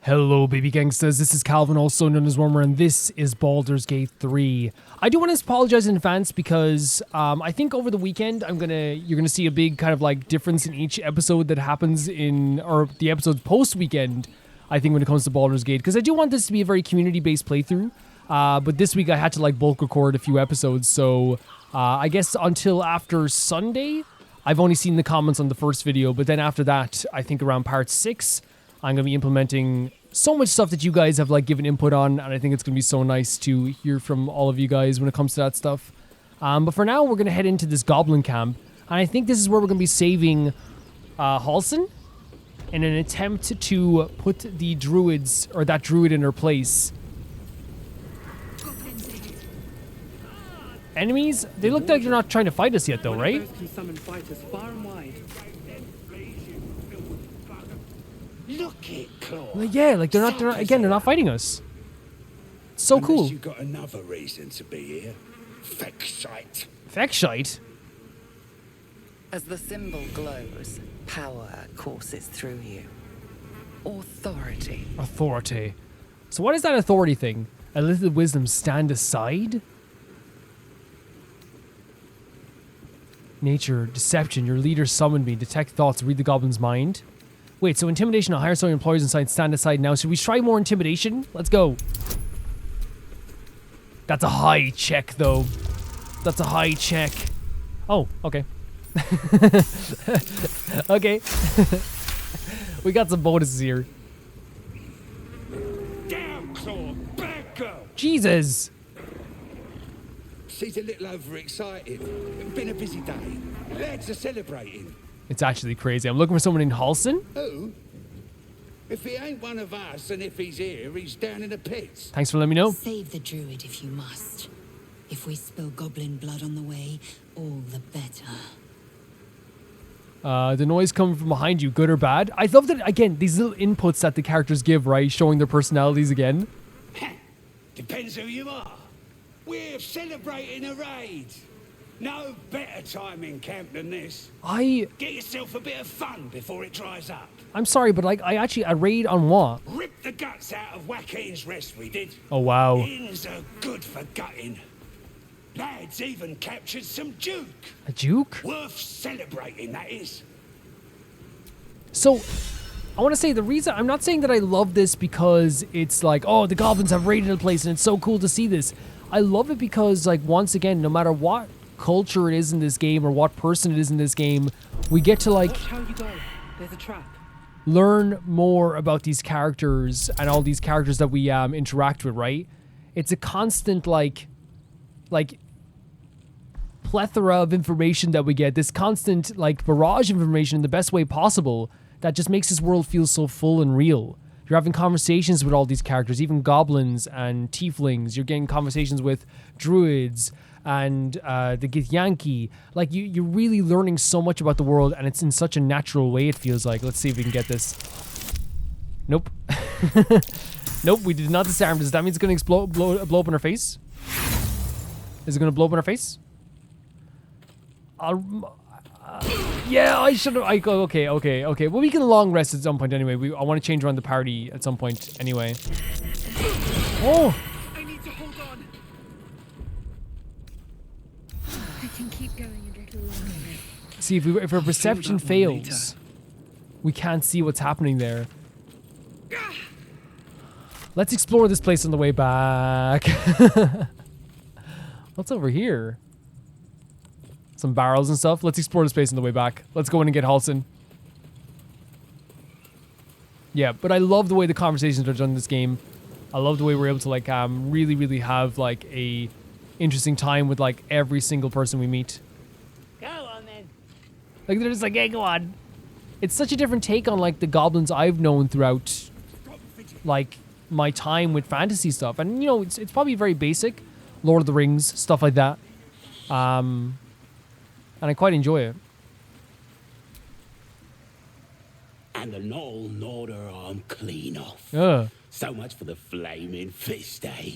Hello baby gangsters, this is Calvin, also known as Wormer, and this is Baldur's Gate 3. I do want to apologize in advance because I think over the weekend you're gonna see a big kind of like difference in each episode that happens or the episodes post-weekend, I think, when it comes to Baldur's Gate, because I do want this to be a very community-based playthrough, but this week I had to like bulk record a few episodes, so I guess until after Sunday, I've only seen the comments on the first video, but then after that, I think around part 6, I'm going to be implementing so much stuff that you guys have like given input on, and I think it's going to be so nice to hear from all of you guys when it comes to that stuff. But for now, we're going to head into this goblin camp, and I think this is where we're going to be saving Halsin in an attempt to put the druids, or that druid, in her place. Enemies? They look like they're not trying to fight us yet though, right? Look it, Claw. Like, yeah, like they're not fighting us. It's so cool. You got another reason to be here. Feckshite. Feckshite? As the symbol glows, power courses through you. Authority. Authority. So what is that authority thing? A little wisdom stand aside? Nature, deception, your leader summoned me. Detect thoughts, read the goblin's mind. Wait, so intimidation, I'll hire some employers and science, stand aside now. Should we try more intimidation? Let's go. That's a high check, though. That's a high check. Oh, okay. Okay. We got some bonuses here. Down, Claw. Back up. Jesus. She's a little overexcited. It's been a busy day. Lads are celebrating. It's actually crazy. I'm looking for someone in Halsin. Who? If he ain't one of us, and if he's here, he's down in the pits. Thanks for letting me know. Save the druid if you must. If we spill goblin blood on the way, all the better. The noise coming from behind you, good or bad? I love that, again, these little inputs that the characters give, right? Showing their personalities again. Depends who you are. We're celebrating a raid. No better time in camp than this. Get yourself a bit of fun before it dries up. I'm sorry, but like, I raid on what? Ripped the guts out of Joaquin's rest, we did. Oh, wow. Inns are good for gutting. Lads even captured some duke. A duke? Worth celebrating, that is. So, I want to say the reason, I'm not saying that I love this because it's like, oh, the goblins have raided a place and it's so cool to see this. I love it because, like, once again, no matter what culture it is in this game or what person it is in this game, we get to, like, Watch how you go. There's a trap. Learn more about these characters and all these characters that we interact with, right? It's a constant, like plethora of information that we get, this constant, like, barrage of information in the best way possible that just makes this world feel so full and real. You're having conversations with all these characters, even goblins and tieflings. You're getting conversations with druids and the Githyanki. Like, you're really learning so much about the world, and it's in such a natural way, it feels like. Let's see if we can get this. Nope. Nope, we did not disarm. Does that mean it's going to blow up in our face? Is it going to blow up in our face? Yeah, I should have. Okay. Well, we can long rest at some point anyway. I want to change around the party at some point anyway. Oh! I need to hold on. I can keep going a little longer. See, if our perception fails, we can't see what's happening there. Let's explore this place on the way back. What's over here? Some barrels and stuff. Let's explore this place on the way back. Let's go in and get Halsin. Yeah, but I love the way the conversations are done in this game. I love the way we're able to, like, really, really have, like, a interesting time with, like, every single person we meet. Go on then. Like, they're just like, hey, go on. It's such a different take on, like, the goblins I've known throughout, like, my time with fantasy stuff. And, you know, it's probably very basic. Lord of the Rings, stuff like that. And I quite enjoy it. And the Knoll gnawed her arm clean off. So much for the flaming fist, eh?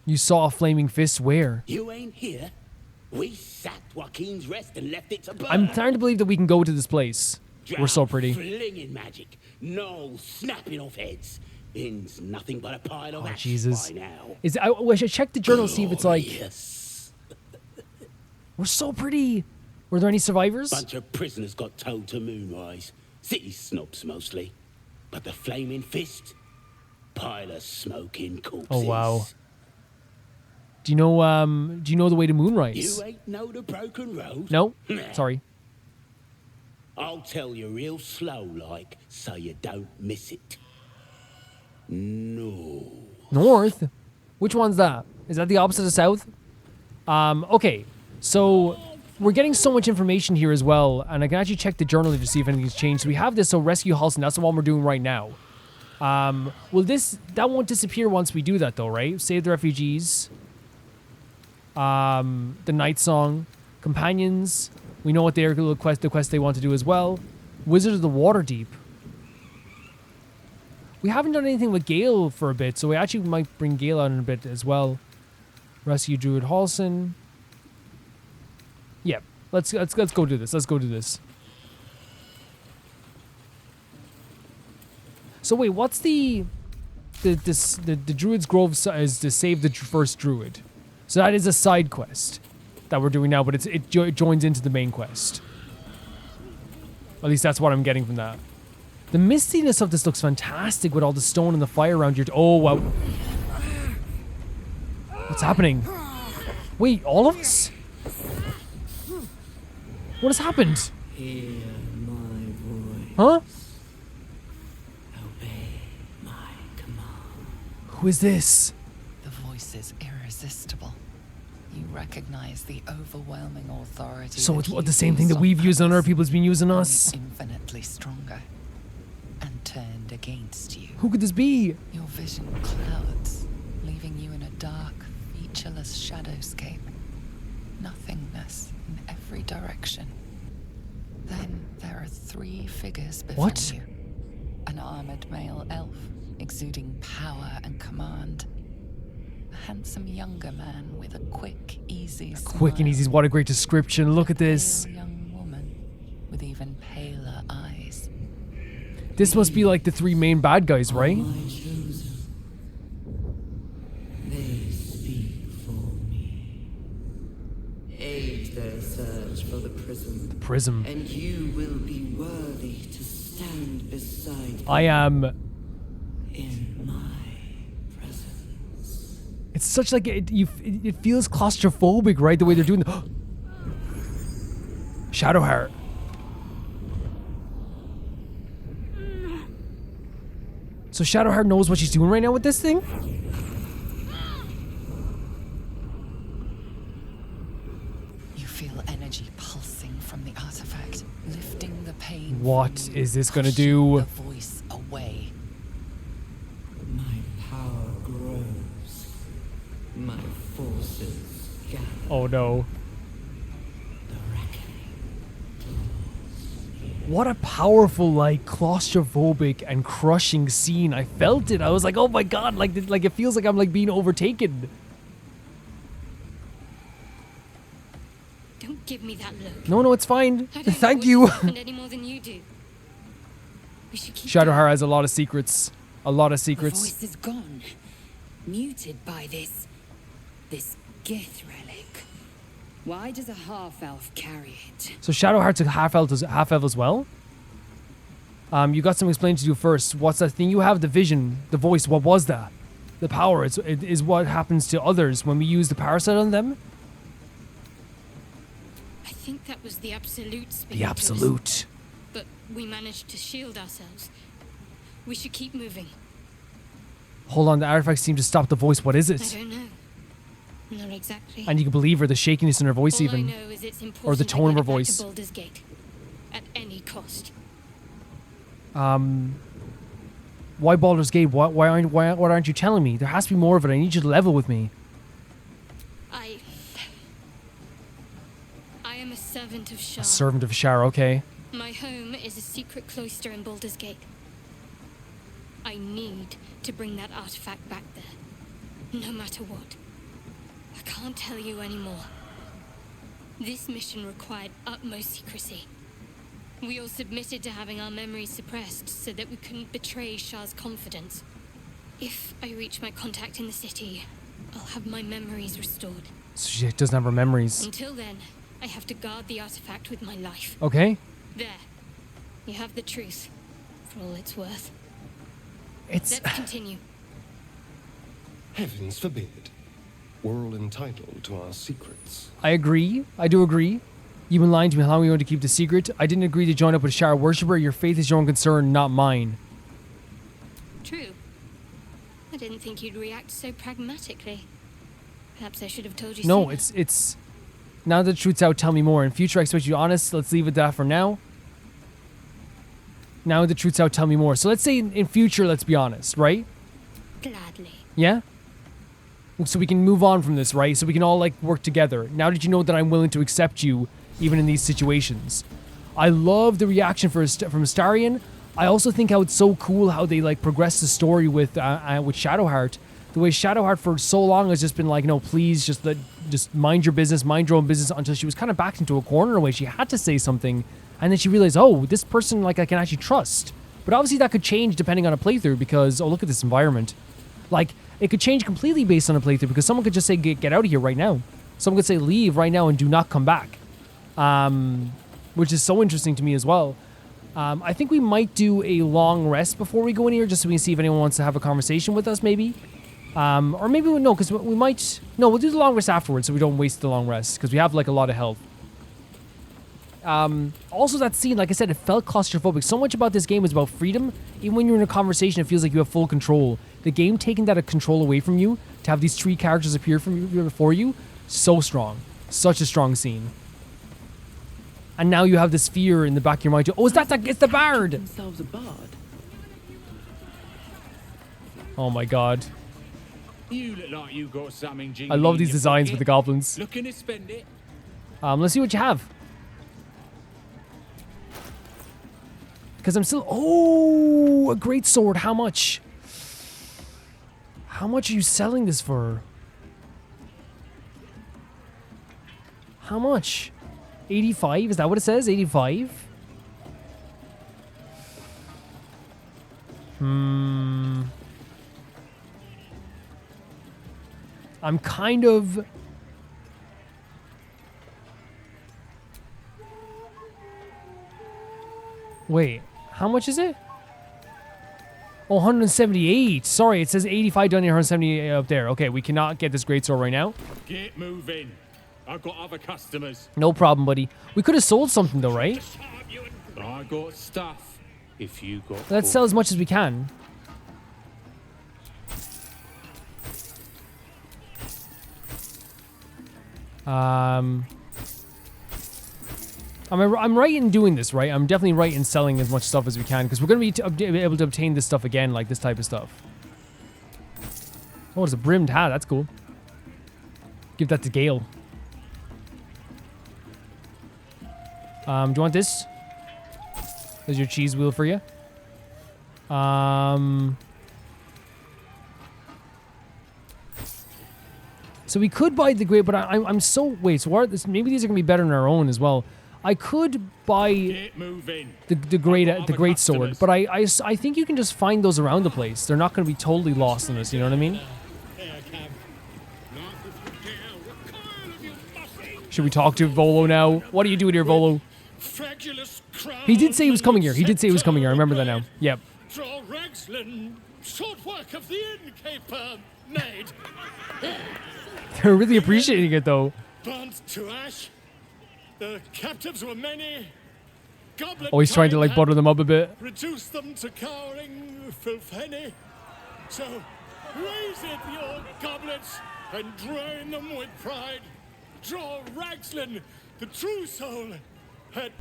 You saw a flaming fist where? You ain't here. We sacked Joaquin's rest and left it to burn. I'm starting to believe that we can go to this place. We're so pretty. Flinging magic, no snapping off heads. In's nothing but a pile of ash Jesus. by now. I should check the journal, see if it's like... Yes. We're so pretty. Were there any survivors? Bunch of prisoners got towed to Moonrise. City snobs mostly. But the Flaming Fist, pile of smoking corpses. Oh, wow. Do you know the way to Moonrise? You ain't know the broken road? No? Nah. Sorry. I'll tell you real slow like, so you don't miss it. No. North? Which one's that? Is that the opposite of south? Okay. So we're getting so much information here as well, and I can actually check the journal to see if anything's changed. So we have this, so rescue Halson, that's the one we're doing right now. Well, that won't disappear once we do that though, right? Save the refugees. The Night Song. Companions. We know what the quest they want to do as well. Wizard of the Waterdeep. We haven't done anything with Gale for a bit, so we actually might bring Gale out in a bit as well. Rescue Druid Halson. Yeah, let's go do this. Let's go do this. So wait, what's the Druid's Grove is to save the first Druid. So that is a side quest that we're doing now, but it joins into the main quest. At least that's what I'm getting from that. The mistiness of this looks fantastic with all the stone and the fire around your... Oh, wow. What's happening? Wait, all of us? What has happened? Hear my voice. Huh? Obey my command. Who is this? The voice is irresistible. You recognize the overwhelming authority. So that it's you the same thing that use on we've used on other others, people's been using only us. infinitely stronger and turned against you. Who could this be? Your vision clouds, leaving you in a dark, featureless shadowscape. Nothingness in every direction. Then there are 3 figures before What? you. An armored male elf, exuding power and command. A handsome younger man with a quick, easy smile. Quick and easy. What a great description. Look at this. Pale young woman with even paler eyes. This must be like the 3 main bad guys, right? My chosen. They speak for me. Aid their search for the prism. Prism. And you will be worthy to stand beside I am... in my presence. It's such like... It feels claustrophobic, right? The way they're doing the... Shadowheart. So Shadowheart knows what she's doing right now with this thing? You feel energy pulsing from the artifact, lifting the pain. What from you, is this gonna pushing do? The voice away. My power grows. My forces gather. Oh no. The reckoning. What a powerful, like, claustrophobic and crushing scene. I felt it. I was like, oh my god, like it feels like I'm like being overtaken. Don't give me that look. No, it's fine. I don't know Thank what you. just happened any more than you do. We should keep Shadowheart has a lot of secrets. A lot of The secrets. voice is gone, muted by this Gith relic. Why does a half-elf carry it? So Shadowheart's a half-elf as well? You got some explaining to do first. What's that thing you have? The vision, the voice, what was that? The power, it is what happens to others when we use the parasite on them? I think that was the absolute speaking The to us, absolute. but we managed to shield ourselves. We should keep moving. Hold on, the artifacts seem to stop the voice. What is I it? don't know. Not exactly. And you can believe her, the shakiness in her voice All even. I know is it's important Or the to tone of get her it back voice. to Baldur's Gate. At any cost. Why Baldur's Gate? Why aren't you telling me? There has to be more of it. I need you to level with me. I am a servant of Shar. A servant of Shar, okay. My home is a secret cloister in Baldur's Gate. I need to bring that artifact back there. No matter what. I can't tell you anymore. This mission required utmost secrecy. We all submitted to having our memories suppressed so that we couldn't betray Shah's confidence. If I reach my contact in the city, I'll have my memories restored. So she doesn't have her memories. Until then, I have to guard the artifact with my life. Okay. There. You have the truth, for all it's worth. It's... Let's continue. Heavens forbid. We're all entitled to our secrets. I agree. I do agree. You've been lying to me. How long are you going to keep the secret? I didn't agree to join up with a Shara worshipper. Your faith is your own concern, not mine. True. I didn't think you'd react so pragmatically. Perhaps I should have told you No, sooner. it's... Now that the truth's out, tell me more. In future, I expect you honest. Let's leave it that for now. Now the truth's out, tell me more. So let's say in future, let's be honest, right? Gladly. Yeah? So we can move on from this, right? So we can all, like, work together. Now that you know that I'm willing to accept you, even in these situations. I love the reaction from Astarion. I also think how it's so cool how they, like, progress the story with Shadowheart. The way Shadowheart for so long has just been like, no, please, just mind your business, mind your own business, until she was kind of backed into a corner in a way. She had to say something, and then she realized, oh, this person, like, I can actually trust. But obviously that could change depending on a playthrough, because, oh, look at this environment. Like, it could change completely based on a playthrough, because someone could just say, get out of here right now. Someone could say, leave right now and do not come back. Which is so interesting to me as well. I think we might do a long rest before we go in here, just so we can see if anyone wants to have a conversation with us, maybe. Or maybe no, because we might... No, we'll do the long rest afterwards, so we don't waste the long rest, because we have, like, a lot of health. Also, that scene, like I said, it felt claustrophobic. So much about this game is about freedom. Even when you're in a conversation, it feels like you have full control. The game taking that control away from you, to have these three characters appear before you, so strong. Such a strong scene. And now you have this fear in the back of your mind too. Oh, it's the bard! Themselves a bard. Oh my god. You look like you got something I love these designs with the goblins. Looking to spend it? Let's see what you have. Because I'm still... Oh, a great sword. How much? How much are you selling this for? How much? 85? Is that what it says? 85? I'm kind of... Wait, how much is it? Oh, 178. Sorry, it says 85 down here, 178 up there. Okay, we cannot get this greatsword right now. Get moving. I've got other customers. No problem, buddy. We could have sold something though, right? I got stuff. If you got... Let's sell as much as we can. I'm right in doing this, right? I'm definitely right in selling as much stuff as we can, because we're going to be able to obtain this stuff again, like this type of stuff. Oh, it's a brimmed hat. That's cool. Give that to Gale. Do you want this? There's your cheese wheel for you. So we could buy the great, but I'm so... Wait, so what, maybe these are going to be better than our own as well. I could buy the great sword, but I think you can just find those around the place. They're not going to be totally lost in this, you know what I mean? Should we talk to Volo now? What are you doing here, Volo? He did say he was coming here. He did say he was coming here. I remember that now. Yep. Short work of the innkeeper made. They're really appreciating it, though. Burnt to ash. The captives were many. Goblin Oh, he's trying to, like, butter them up a bit. Reduce them to cowering filtheny. So, raise it, your goblets, and drain them with pride. Draw Ragslin, the true soul, had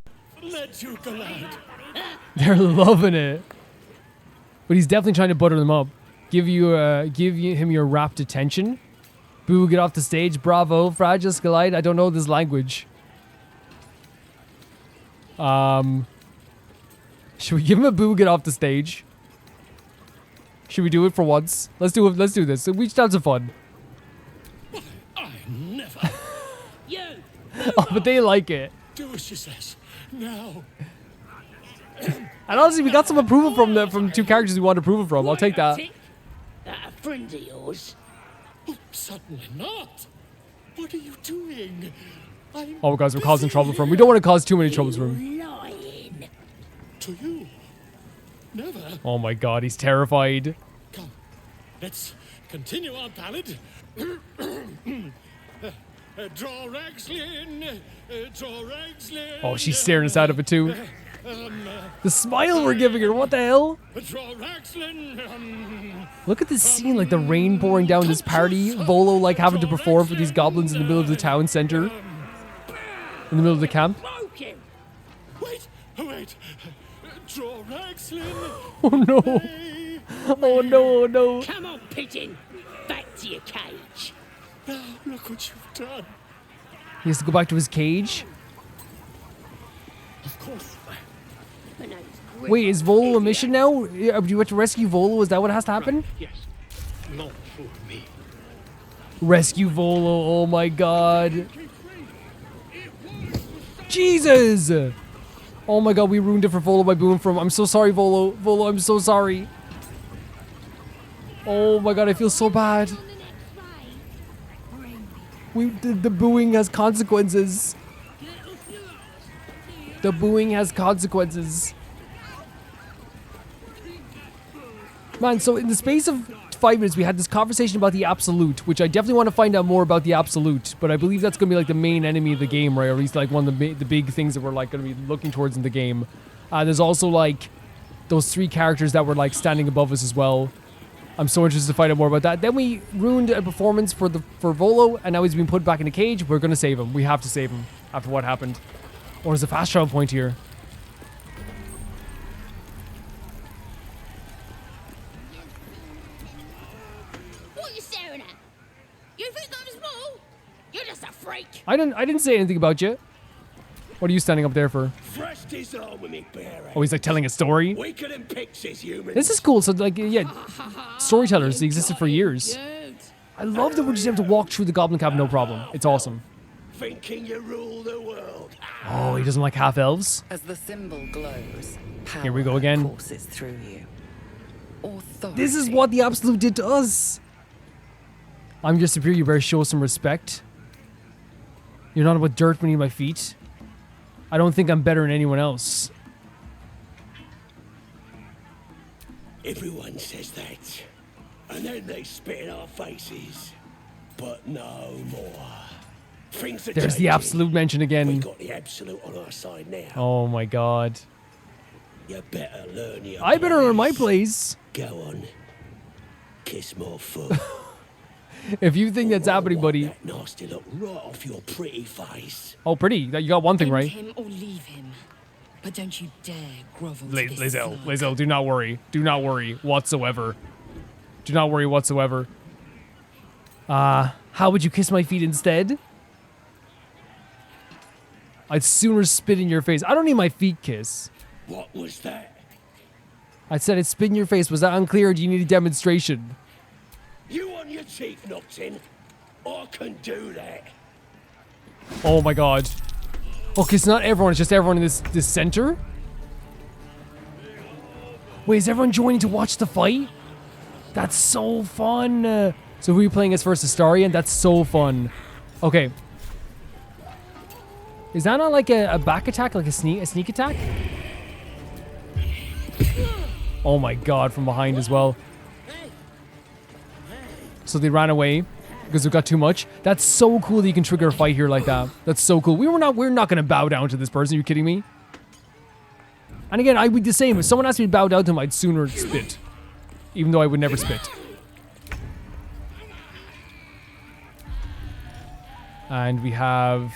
led you glad. They're loving it. But he's definitely trying to butter them up. Give him your rapt attention. Boo, get off the stage. Bravo, Fragile Skalite. I don't know this language. Should we give him a boo, get off the stage? Should we do it for once? Let's do it. Let's do this. We should have some fun. I never. Oh, but they like it. Do as she says. Now. And honestly, we got some approval from two characters we want approval from. I'll take that. A friend of yours? Oh, certainly not. What are you doing? Oh, guys, we're causing trouble for him. We don't want to cause too many troubles for him. Lying. To you? Never. Oh my god, he's terrified. Come, let's continue our ballad. Draw Ragslin, draw Ragslin. Oh, she's staring us out of it too. The smile we're giving her, what the hell? Draw Ragslin. Look at this scene, like the rain pouring down this party. Volo like having to perform for these goblins in the middle of the town center. In the middle of the camp. Wait. Draw Ragslin. Oh no. Oh no, no. Come on, pigeon. Back to your cage. Now, look what you've done. He has to go back to his cage. Of course. Wait, is Volo a mission now? Do you have to rescue Volo? Is that what has to happen? Yes. Not for me. Rescue Volo, oh my god. Jesus! Oh my god, we ruined it for Volo by booing from. I'm so sorry, Volo. Volo, I'm so sorry. Oh my god, I feel so bad. The booing has consequences. The booing has consequences. Man, so in the space of 5 minutes, we had this conversation about the Absolute, which I definitely want to find out more about the Absolute, but I believe that's going to be like the main enemy of the game, right? Or at least like one of the big things that we're like going to be looking towards in the game. There's also like those 3 characters that were like standing above us as well. I'm so interested to find out more about that. Then we ruined a performance for Volo, and now he's been put back in a cage. We're going to save him. We have to save him after what happened. Or is a fast travel point here? What are you staring at? You think I'm small? You're just a freak. I didn't say anything about you. What are you standing up there for? Fresh disarm with me, bear. Oh, he's like telling a story? Weaker than pixies, humans. This is cool. So like, yeah, storytellers, they existed for years. I love that we just have to walk through the goblin camp, no problem. It's awesome. Thinking you rule the world. Oh, he doesn't like half elves? As the symbol glows, power Here we go again. courses through you. Authority. This is what the Absolute did to us. I'm your superior, you better show some respect. You're not about dirt beneath my feet. I don't think I'm better than anyone else. Everyone says that. And then they spit in our faces. But no more. Things are There's the changing. Absolute mention again. We've got the Absolute on our side now. Oh my god. You better learn your I better learn my place. place. Go on. Kiss more foot. If you think that's happening, buddy. That nasty look right off your pretty face. Oh, pretty. You got one thing End right. him or leave him. But don't you dare grovel to this lae'zel, slug. lae'zel, do not worry. Do not worry whatsoever. Do not worry whatsoever. How would you kiss my feet instead? I'd sooner spit in your face. I don't need my feet kiss. What was that? I said I'd spit in your face. Was that unclear or do you need a demonstration? You want your teeth knocked in? I can do that. Oh my god. Okay, it's not everyone, it's just everyone in this center? Wait, is everyone joining to watch the fight? That's so fun. So who are you playing as first? Astarion? That's so fun. Okay. Is that not like a back attack, like a sneak attack? Oh my god, from behind as well. So they ran away because we got too much. That's so cool that you can trigger a fight here like that. That's so cool. We're not gonna bow down to this person. Are you kidding me? And again, I would do the same. If someone asked me to bow down to him, I'd sooner spit. Even though I would never spit. And we have...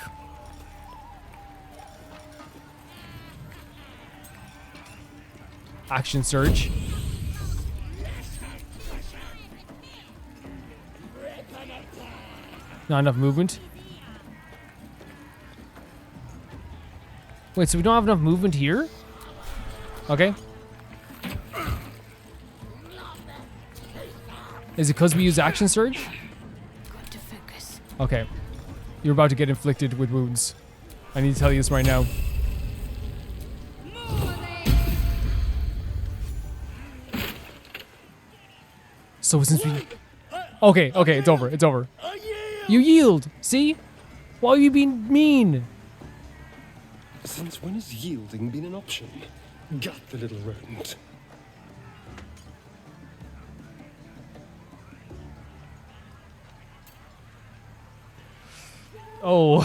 Action Surge. Not enough movement. Wait, so we don't have enough movement here? Okay. Is it because we use Action Surge? Okay. You're about to get inflicted with wounds. I need to tell you this right now. So since we... Okay, it's over. It's over. You yield. See? Why are you being mean? Since when has yielding been an option? Gut the little rodent. Oh.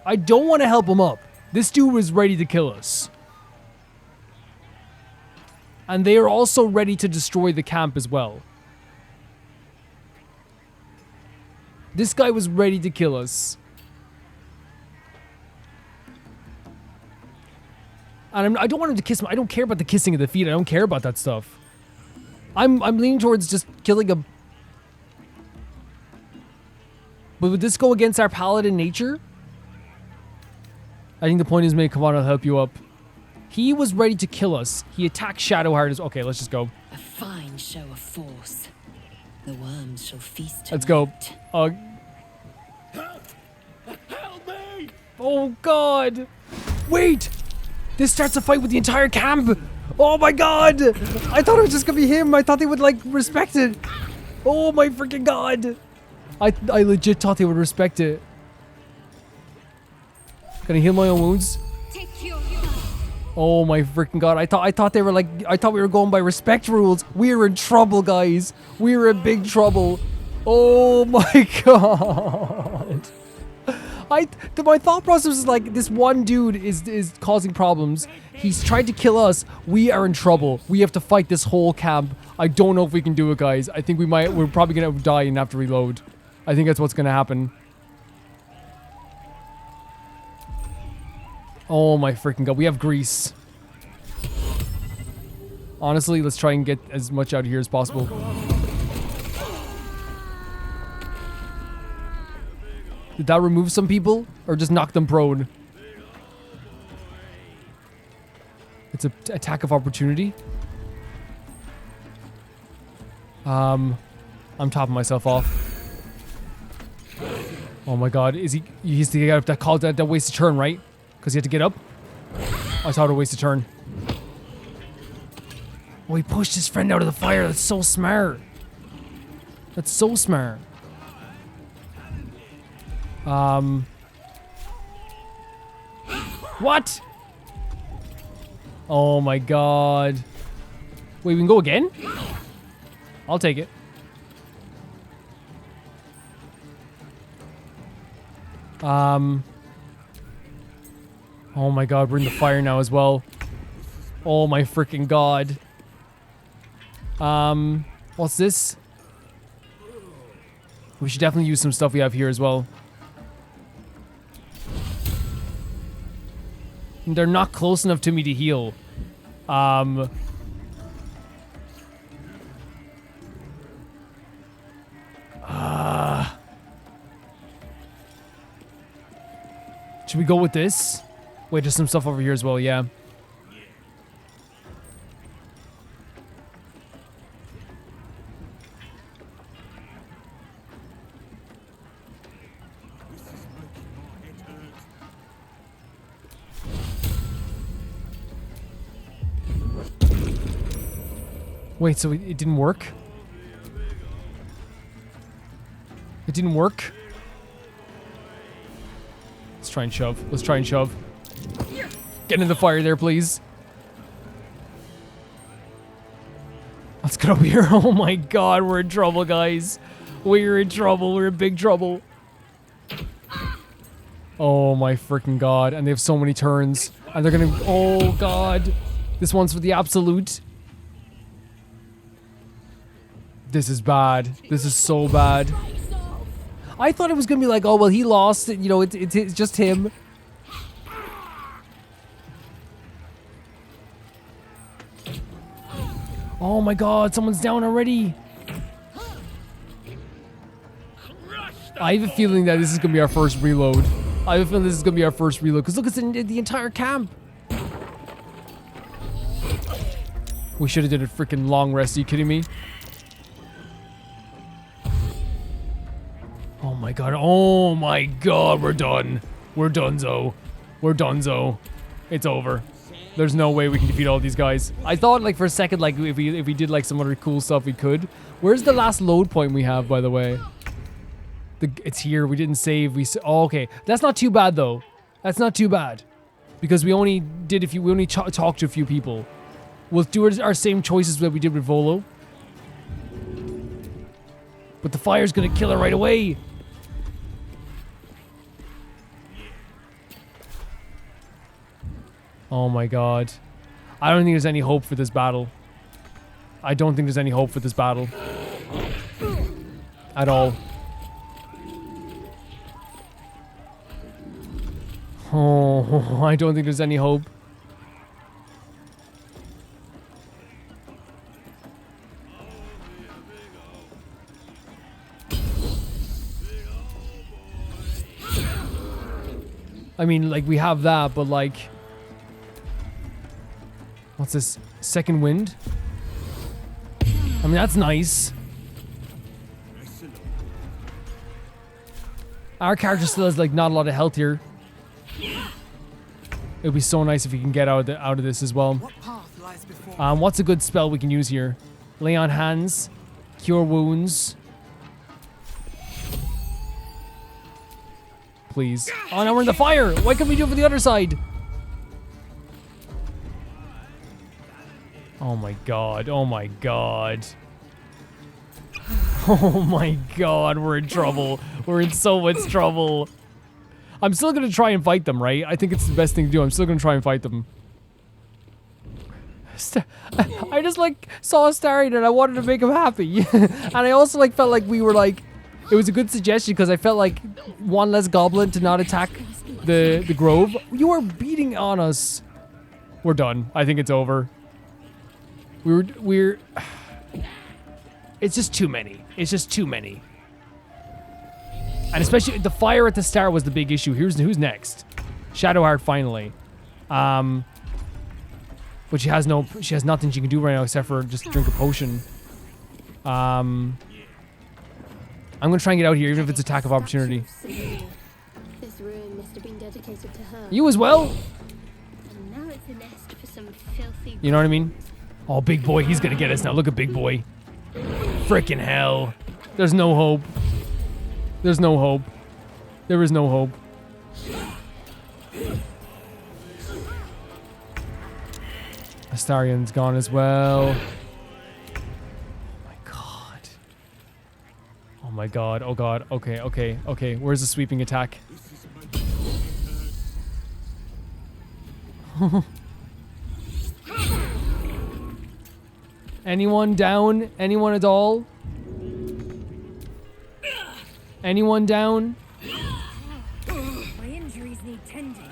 I don't want to help him up. This dude was ready to kill us. And they are also ready to destroy the camp as well. This guy was ready to kill us. And I don't want him to kiss him. I don't care about the kissing of the feet. I don't care about that stuff. I'm leaning towards just killing a... But would this go against our paladin nature? I think the point is made. Come on, I'll help you up. He was ready to kill us. He attacked Shadowheart as... Okay, let's just go. A fine show of force. The worms shall feast tonight. Let's go. Help me! Oh, God. Wait. This starts a fight with the entire camp. Oh, my God. I thought it was just going to be him. I thought they would, like, respect it. Oh, my freaking God. I legit thought they would respect it. Can I heal my own wounds? Oh my freaking God. I thought they were like, I thought we were going by respect rules. We're in trouble, guys. We're in big trouble. Oh my God. My thought process is like, this one dude is causing problems. He's tried to kill us. We are in trouble. We have to fight this whole camp. I don't know if we can do it, guys. I think we're probably gonna die and have to reload. I think that's what's gonna happen. Oh my freaking God. We have grease. Honestly, let's try and get as much out of here as possible. Did that remove some people? Or just knock them prone? It's an attack of opportunity. I'm topping myself off. Oh my God. He's the guy that called that wasted turn, right? Because he had to get up? I thought it was a wasted turn. Oh, he pushed his friend out of the fire. That's so smart. That's so smart. What? Oh my God. Wait, we can go again? I'll take it. Oh my God, we're in the fire now as well. Oh my freaking God. What's this? We should definitely use some stuff we have here as well. They're not close enough to me to heal. Should we go with this? Wait, there's some stuff over here as well, yeah. Wait, so it didn't work? It didn't work? Let's try and shove. Let's try and shove. Get in the fire there, please. Let's get over here. Oh my God, we're in trouble, guys. We're in trouble. We're in big trouble. Oh my freaking God. And they have so many turns. And they're gonna... Oh God. This one's for the absolute. This is bad. This is so bad. I thought it was gonna be like, oh, well, he lost. You know, it's just him. Oh my God, someone's down already. I have a feeling that this is gonna be our first reload. I have a feeling this is gonna be our first reload. Because look, it's in the entire camp. We should have did a freaking long rest. Are you kidding me? Oh my God. Oh my God. We're done. We're donezo. We're donezo. It's over. There's no way we can defeat all these guys. I thought like for a second like if we did like some other cool stuff we could. Where's the last load point we have, by the way? It's here. We didn't save. Oh, okay. That's not too bad though. That's not too bad. Because we only talked to a few people. We'll do our same choices that we did with Volo. But the fire's gonna kill her right away. Oh my god. I don't think there's any hope for this battle. I don't think there's any hope for this battle. At all. Oh, I don't think there's any hope. I mean, like, we have that, but like... What's this? Second wind? I mean, that's nice. Our character still has, like, not a lot of health here. It would be so nice if we can get out of this as well. What's a good spell we can use here? Lay on hands. Cure wounds. Please. Oh, now we're in the fire! Why can't we do it for the other side? Oh my god. Oh my god. Oh my god, we're in trouble. We're in so much trouble. I'm still gonna try and fight them, right? I think it's the best thing to do. I'm still gonna try and fight them. I just like saw Starion and I wanted to make him happy. And I also like felt like we were like, it was a good suggestion because I felt like one less goblin to not attack the grove. You are beating on us. We're done. I think it's over. We're it's just too many. It's just too many. And especially the fire at the start was the big issue. Who's next? Shadowheart finally. But she has nothing she can do right now except for just drink a potion. I'm gonna try and get out here even if it's attack of opportunity. This room must have been dedicated to her. You as well? And now it's a nest for some filthy. You know what I mean? Oh, big boy, he's gonna get us now. Look at big boy. Frickin' hell. There's no hope. There's no hope. There is no hope. Astarion's gone as well. Oh my god. Oh my god. Oh god. Okay, okay, okay. Where's the sweeping attack? Anyone down? Anyone at all? Anyone down? My injuries need tending.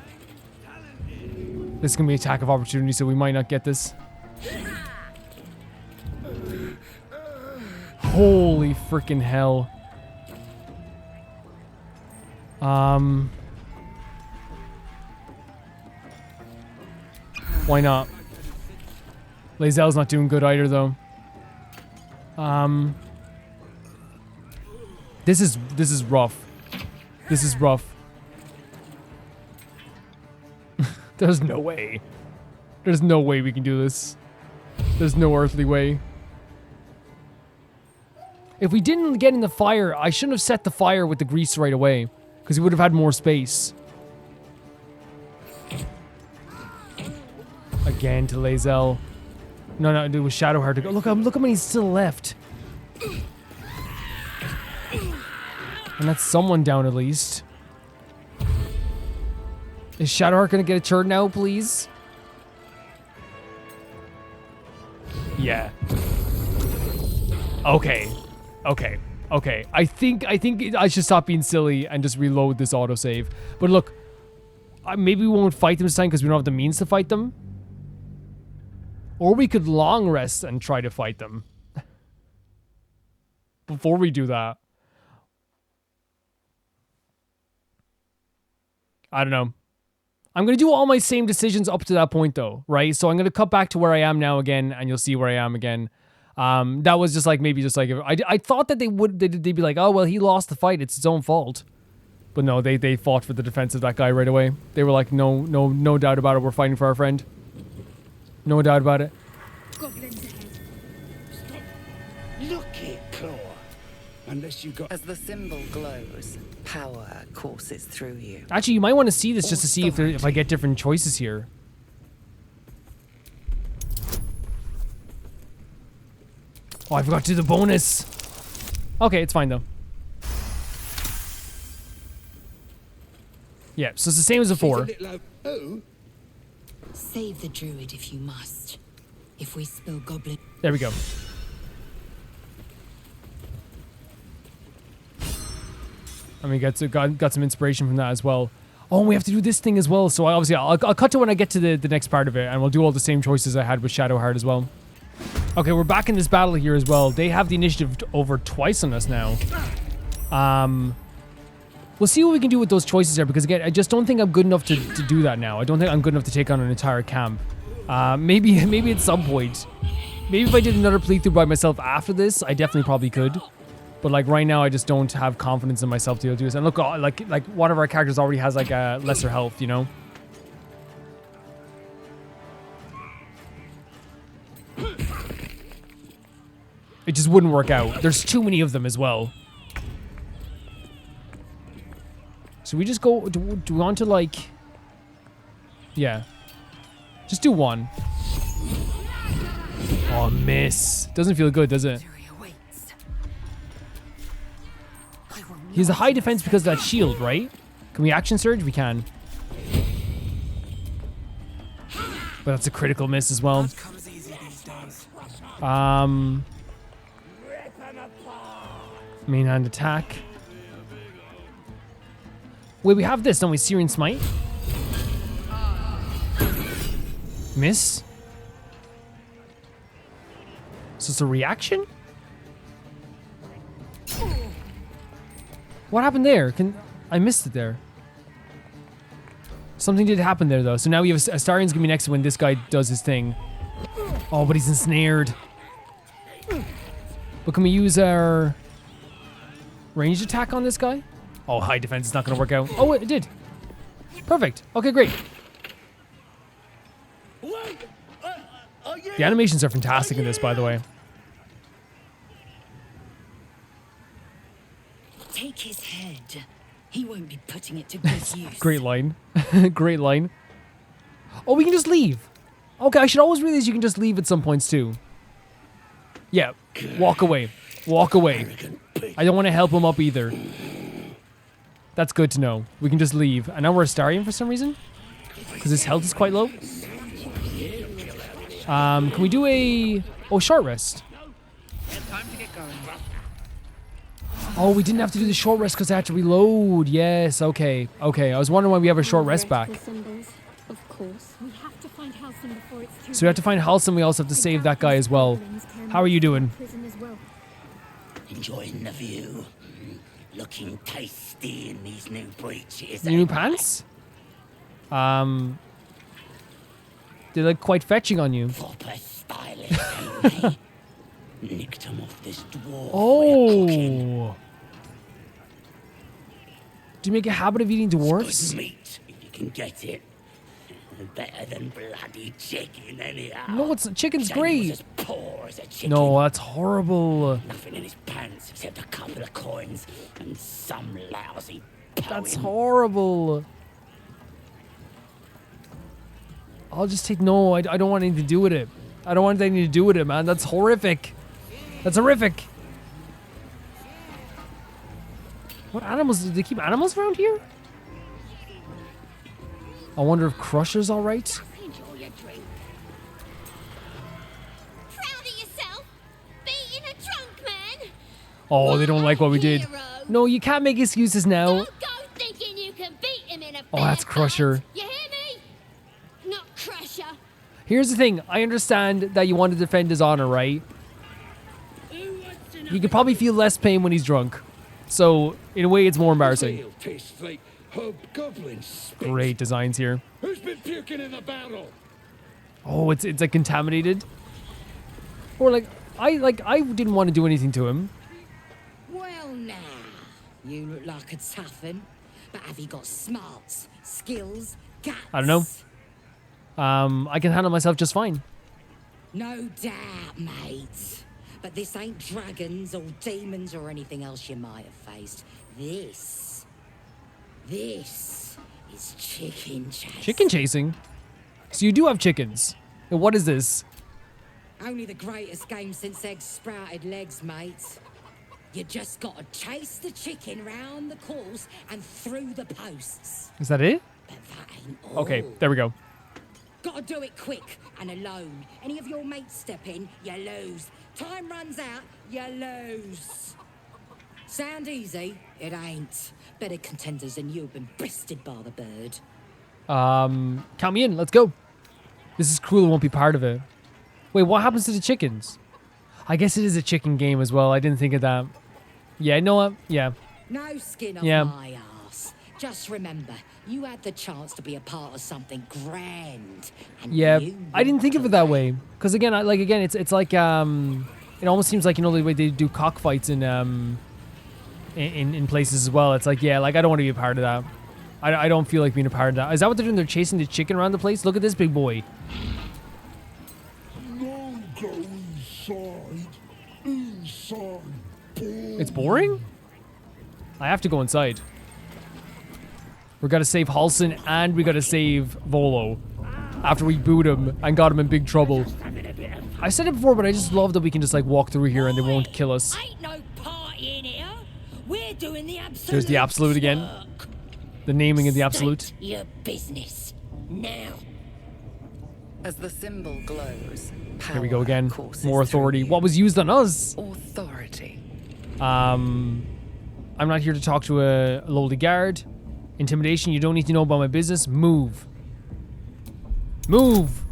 This is gonna be attack of opportunity, so we might not get this. Holy freaking hell. Why not? lae'zel's not doing good either, though. This is rough. This is rough. There's no way. There's no way we can do this. There's no earthly way. If we didn't get in the fire, I shouldn't have set the fire with the grease right away, because we would have had more space. Again to lae'zel. No, it was Shadowheart to go. Look how many still left. And that's someone down at least. Is Shadowheart gonna get a turn now, please? Yeah. Okay. I think I should stop being silly and just reload this autosave. But look, maybe we won't fight them this time because we don't have the means to fight them. Or we could long rest and try to fight them. Before we do that. I don't know. I'm going to do all my same decisions up to that point though, right? So I'm going to cut back to where I am now again, and you'll see where I am again. That was just like, maybe just like, I thought that they'd be like, oh, well, he lost the fight. It's his own fault. But no, they fought for the defense of that guy right away. They were like, no doubt about it. We're fighting for our friend. No doubt about it. Goblins ahead. Stop. Look it, Claw. Unless you got... As the symbol glows, power courses through you. Actually, you might want to see this just to see if I get different choices here. Oh, I forgot to do the bonus. Okay, it's fine though. Yeah, so it's the same as before. Save the druid if you must. If we spill goblin... There we go. I mean, got some inspiration from that as well. Oh, and we have to do this thing as well. So I'll cut to when I get to the next part of it, and we'll do all the same choices I had with Shadowheart as well. Okay, we're back in this battle here as well. They have the initiative over twice on us now. We'll see what we can do with those choices there, because again, I just don't think I'm good enough to do that now. I don't think I'm good enough to take on an entire camp. Maybe at some point. Maybe if I did another playthrough by myself after this, I definitely probably could. But like right now, I just don't have confidence in myself to be able to do this. And look, like one of our characters already has like a lesser health, you know? It just wouldn't work out. There's too many of them as well. So we just go, do we want to like, yeah. Just do one. Oh, miss. Doesn't feel good, does it? He has a high defense because of that shield, right? Can we action surge? We can. But that's a critical miss as well. Main hand attack. Wait, we have this, don't we? Searing Smite. Miss. So it's a reaction? What happened there? I missed it there. Something did happen there though. So now we have Astarion's gonna be next when this guy does his thing. Oh, but he's ensnared. But can we use our ranged attack on this guy? Oh, high defense is not gonna work out. Oh, it did. Perfect. Okay, great. The animations are fantastic in this, by the way. Take his head. He won't be putting it to good use. Great line. Great line. Oh, we can just leave. Okay, I should always realize you can just leave at some points too. Yeah, walk away. Walk away. I don't want to help him up either. That's good to know. We can just leave. And now we're Astarion for some reason? Because his health is quite low. Can we do a... Oh, short rest. Oh, we didn't have to do the short rest because I had to reload. Yes, okay. Okay, I was wondering why we have a short rest back. Of course. We have to find Halcyon before it's too So we have to find Halcyon. We also have to save that guy as well. How are you doing? Enjoying the view. Looking tasty in these new breeches. New pants? They're like quite fetching on you. Proper stylish, ain't they? Nicked him off this dwarf. Oh. Do you make a habit of eating dwarfs? Good meat, if you can get it. Better than bloody chicken, anyhow. No, chicken's great. As poor as a chicken. No, that's horrible. Nothing in his pants except a couple of coins and some lousy poem. That's horrible. I'll just take no. I don't want anything to do with it. I don't want anything to do with it, man. That's horrific. That's horrific. What animals? Do they keep animals around here? I wonder if Crusher's all right. Enjoy your drink. Proud of yourself? Beating a drunk man? Oh, they don't like what we did. No, you can't make excuses now. Don't go thinking you can beat him in a Oh, that's Crusher. You hear me? Not Crusher. Here's the thing. I understand that you want to defend his honor, right? He could probably feel less pain when he's drunk. So, in a way, it's more embarrassing. Tastes like hobgoblin spit. Great designs here. Who's been puking in the barrel? Oh, it's like contaminated. Or I didn't want to do anything to him. Well, now, you look like a tough un, but have you got smarts, skills, guts? I don't know. I can handle myself just fine. No doubt, mate. But this ain't dragons or demons or anything else you might have faced. This is chicken chasing. Chicken chasing? So you do have chickens. And what is this? Only the greatest game since eggs sprouted legs, mate. You just gotta chase the chicken round the course and through the posts. Is that it? But that ain't all. Okay, there we go. Gotta do it quick and alone. Any of your mates step in, you lose. Time runs out, you lose. Sound easy? It ain't. Better contenders than you have been bested by the bird. Count me in. Let's go. This is cool. I won't be part of it. Wait, what happens to the chickens? I guess it is a chicken game as well. I didn't think of that. Yeah, you know what? Yeah. No skin off my ass. Just remember, you had the chance to be a part of something grand. And Yeah, you I didn't think of it that way. Because again, it's like it almost seems like, you know, the way they do cockfights in places as well. It's like, yeah, like I don't want to be a part of that. I don't feel like being a part of that. Is that what they're doing? They're chasing the chicken around the place? Look at this big boy. No, go inside. Inside. It's boring? I have to go inside. We gotta save Halsin and we gotta save Volo after we boot him and got him in big trouble. I said it before, but I just love that we can just like walk through here and they won't kill us. Ain't no party in here. We're doing the absolute. There's the absolute again. work. The naming of the absolute. State your business now. As the symbol glows, Here we go again. courses More authority. through you. What was used on us? Authority. I'm not here to talk to a lowly guard. Intimidation, you don't need to know about my business. Move. Move!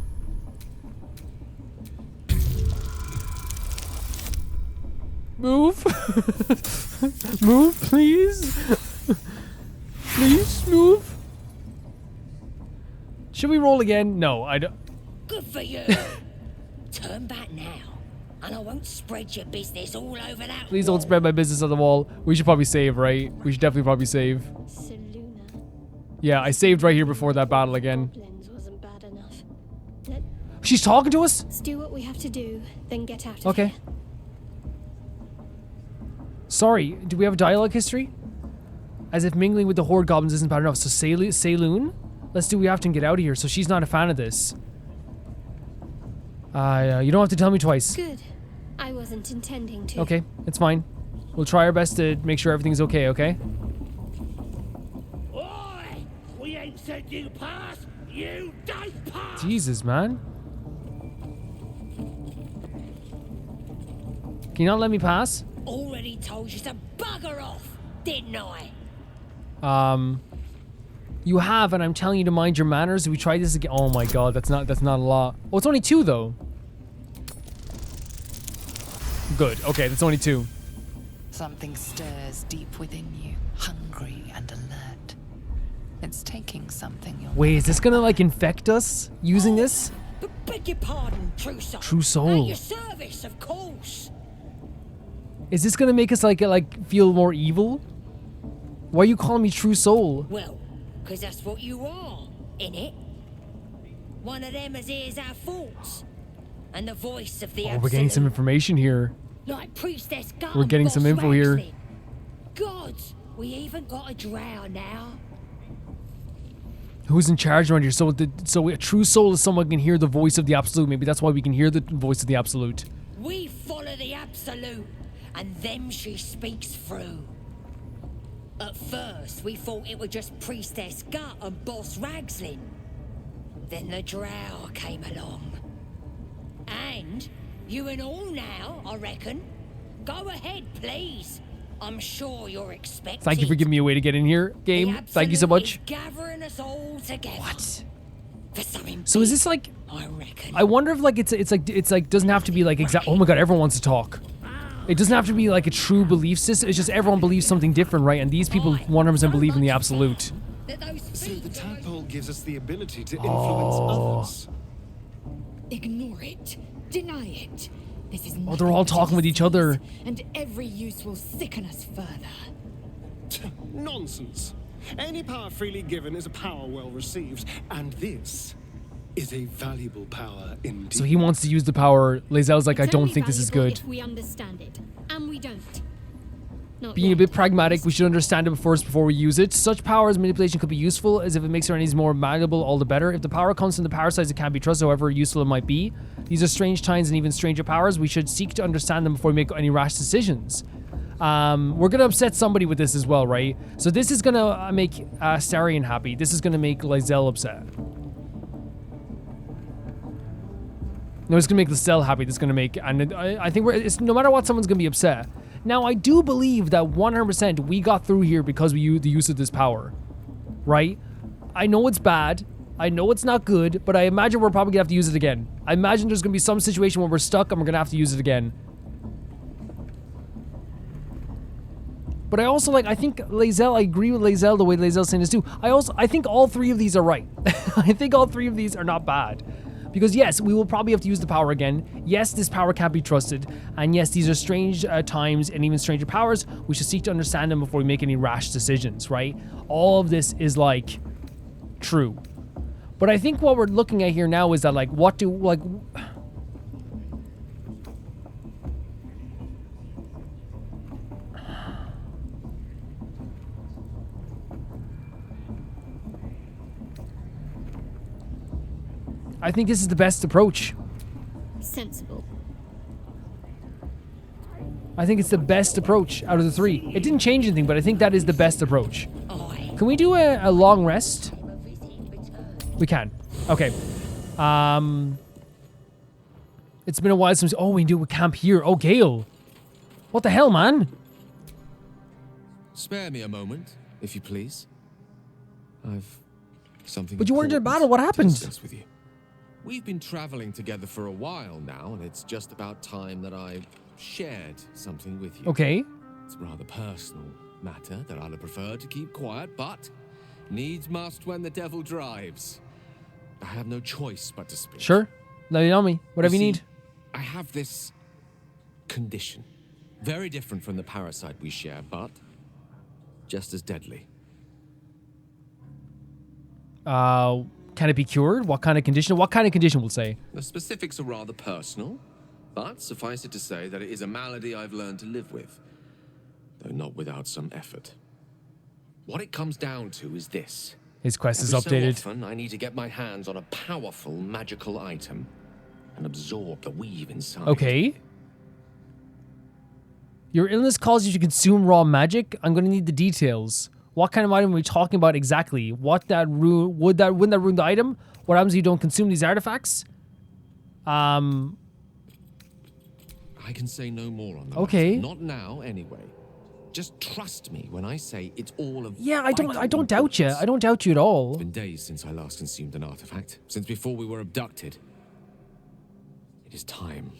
Move? Move, please? Please, move? Should we roll again? No, I don't. Good for you. Turn back now, and I won't spread your business all over that. Please don't spread my business on the wall. We should probably save, right? We should definitely probably save. Seluna. Yeah, I saved right here before that battle again. Goblins wasn't bad enough. She's talking to us? Let's do what we have to do, then get out of Okay. here. Sorry, do we have a dialogue history? As if mingling with the horde goblins isn't bad enough. So Saloon? Let's do what we have to and get out of here. So she's not a fan of this. You don't have to tell me twice. Good. I wasn't intending to. Okay, it's fine. We'll try our best to make sure everything's okay, okay? Oi! We ain't said you pass. You don't pass. Jesus, man. Can you not let me pass? Already told you to bugger off, didn't I? You have, and I'm telling you to mind your manners. We try this again. Oh my god, that's not a lot. Oh, it's only 2 though. Good. Okay, that's only 2. Something stirs deep within you, hungry and alert. It's taking something you're Wait, is this gonna like infect us using this? Beg your pardon, true soul. True soul. At your service, of course. Is this gonna make us like feel more evil? Why are you calling me true soul? Well, 'cause that's what you are, innit? One of them as hears our thoughts. And the voice of the Oh, we're getting some information here. Like Priestess Gun. We're getting some info here. Gods, we even got a drow now. Who's in charge around here? So a true soul is someone who can hear the voice of the absolute. Maybe that's why we can hear the voice of the absolute. We follow the absolute, and them she speaks through. At first, we thought it was just Priestess Gut and Boss Ragslin. Then the drow came along. And you and all now, I reckon. Go ahead, please. I'm sure you're expecting. Thank you for giving me a way to get in here, game. Thank you so much. Gathering us all together. What? For something So is this like? I reckon. I wonder if like it's like doesn't have to be like exact. Oh my god, everyone wants to talk. It doesn't have to be like a true belief system. It's just everyone believes something different, right? And these people 100% believe in the absolute. So the tadpole gives us the ability to influence others. Ignore it. Deny it. This is Oh, they're all talking with each other. and every use will sicken us further. Nonsense. Any power freely given is a power well received, and this is a valuable power indeed. So he wants to use the power. Lae'zel's like, I don't think this is good. If we understand it, and we don't. Not Being a yet. bit pragmatic, we should understand it first before we use it. Such power as manipulation could be useful, as if it makes our enemies more malleable, all the better. If the power comes from the parasites, it can't be trusted, however useful it might be. These are strange times and even stranger powers. We should seek to understand them before we make any rash decisions. We're gonna upset somebody with this as well, right? So this is gonna make Astarion happy. This is gonna make lae'zel upset. No, it's gonna make lae'zel happy. This is gonna make, and I think it's no matter what, someone's gonna be upset. Now, I do believe that 100% we got through here because we used the use of this power, right? I know it's bad. I know it's not good, but I imagine we're probably gonna have to use it again. I imagine there's gonna be some situation where we're stuck and we're gonna have to use it again. But I also I think lae'zel, I agree with lae'zel the way lae'zel's saying this too. I think all three of these are right. I think all three of these are not bad. Because yes, we will probably have to use the power again. Yes, this power can't be trusted. And yes, these are strange times and even stranger powers. We should seek to understand them before we make any rash decisions, right? All of this is true. But I think what we're looking at here now is that what do I think this is the best approach. Sensible. I think it's the best approach out of the three. It didn't change anything, but I think that is the best approach. Can we do a long rest? We can. Okay. It's been a while since... Oh, we can do a camp here. Oh, Gale. What the hell, man? Spare me a moment, if you please. I've something... But you weren't in a battle. What happened? To discuss with you. We've been traveling together for a while now, and it's just about time that I shared something with you. Okay. It's a rather personal matter that I'd have preferred to keep quiet, but needs must when the devil drives. I have no choice but to speak. Sure. Lay it on me. Whatever you need. I have this condition. Very different from the parasite we share, but just as deadly. Can it be cured? What kind of condition? What kind of condition, we'll say? The specifics are rather personal, but suffice it to say that it is a malady I've learned to live with, though not without some effort. What it comes down to is this. His quest is Every updated. So often, I need to get my hands on a powerful magical item and absorb the weave inside. Okay. Your illness causes you to consume raw magic? I'm going to need the details. What kind of item are we talking about exactly? What that ruin? Wouldn't that ruin the item? What happens if you don't consume these artifacts? I can say no more on that. Okay. Not now, anyway. Just trust me when I say it's all of... Yeah, I don't doubt you. I don't doubt you at all. It's been days since I last consumed an artifact. Since before we were abducted. It is time.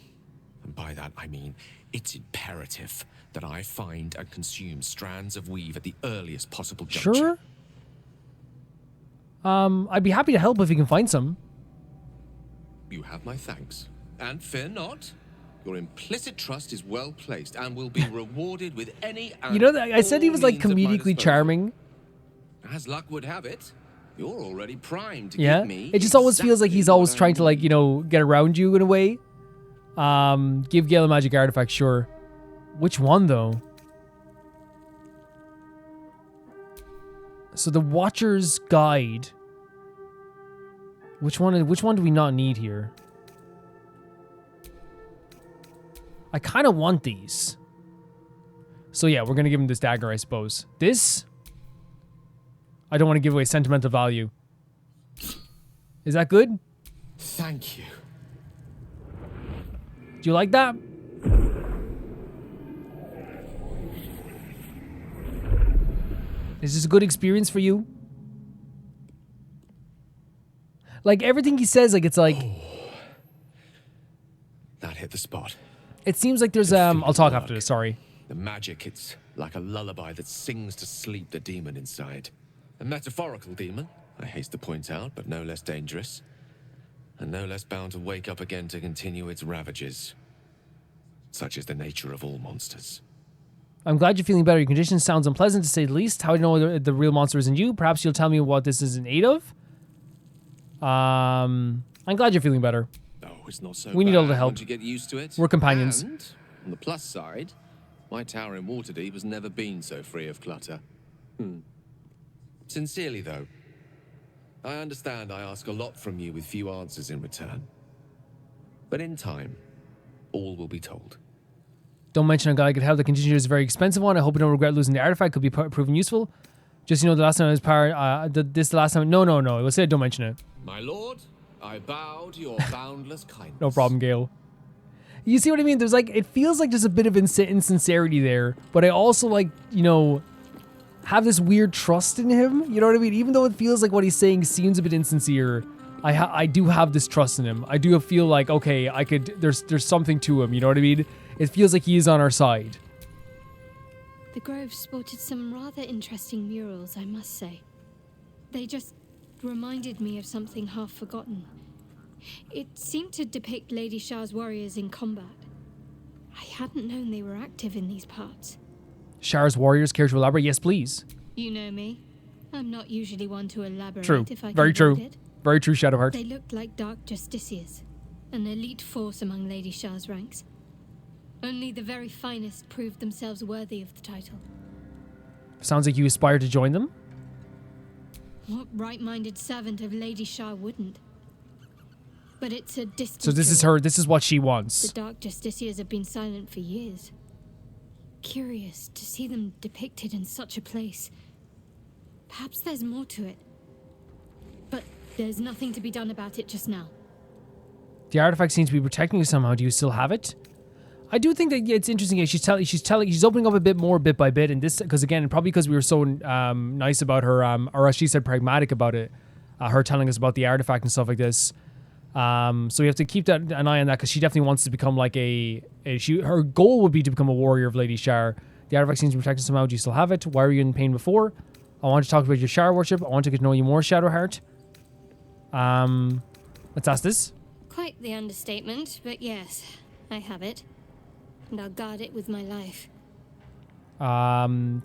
And by that I mean it's imperative that I find and consume strands of weave at the earliest possible juncture. Sure. I'd be happy to help if you can find some. You have my thanks. And fear not. Your implicit trust is well placed and will be rewarded with any... You know, I said he was comedically charming. As luck would have it, you're already primed to Yeah. give me... It just always feels like he's always trying to get around you in a way. Give Gale a magic artifact, sure. Which one though? So the Watcher's Guide. Which one do we not need here? I kind of want these. So yeah, we're going to give him this dagger, I suppose. This? I don't want to give away sentimental value. Is that good? Thank you. Do you like that? Is this a good experience for you? Everything he says, it's like... That hit the spot. It seems like there's, I'll talk after this, sorry. The magic, it's like a lullaby that sings to sleep the demon inside. A metaphorical demon, I haste to point out, but no less dangerous. And no less bound to wake up again to continue its ravages. Such is the nature of all monsters. I'm glad you're feeling better. Your condition sounds unpleasant, to say the least. How do you know the real monster isn't you? Perhaps you'll tell me what this is in aid of? I'm glad you're feeling better. Oh, it's not so We need bad all the help. once you get used to it. We're companions. And, on the plus side, my tower in Waterdeep has never been so free of clutter. Sincerely, though, I understand I ask a lot from you with few answers in return. But in time, all will be told. Don't mention a guy I could help. The contingency is a very expensive one. I hope you don't regret losing the artifact. Could be proven useful. Just, you know, the last time I was the last time... No. It was said, don't mention it. My lord, I bow to your boundless kindness. No problem, Gale. You see what I mean? There's like... It feels like there's a bit of insincerity there. But I also, like, you know... have this weird trust in him. You know what I mean? Even though it feels like what he's saying seems a bit insincere, I do have this trust in him. I do feel like, okay, I could... There's something to him. You know what I mean? It feels like he is on our side. The Grove sported some rather interesting murals, I must say. They just reminded me of something half forgotten. It seemed to depict Lady Shah's warriors in combat. I hadn't known they were active in these parts. Shah's warriors, care to elaborate? Yes, please. You know me. I'm not usually one to elaborate True. if I can Very true. avoid it. Very true, Shadowheart. They looked like dark justiciars, an elite force among Lady Shah's ranks. Only the very finest proved themselves worthy of the title. Sounds like you aspire to join them. What right-minded servant of Lady Shah wouldn't? But it's a distant. So this is joy. her. This is what she wants. The dark justiciars have been silent for years. Curious to see them depicted in such a place. Perhaps there's more to it. But there's nothing to be done about it just now. The artifact seems to be protecting you somehow. Do you still have it? I do think that it's interesting. Yeah, she's opening up a bit more, bit by bit, and this because again, probably because we were so nice about her, or as she said, pragmatic about it, her telling us about the artifact and stuff like this. So we have to keep an eye on that because she definitely wants to become like her goal would be to become a warrior of Lady Shar. The artifact seems to be protected somehow. Do you still have it? Why were you in pain before? I want to talk about your Shar worship. I want to get to know you more, Shadowheart. Let's ask this. Quite the understatement, but yes, I have it. And I'll guard it with my life.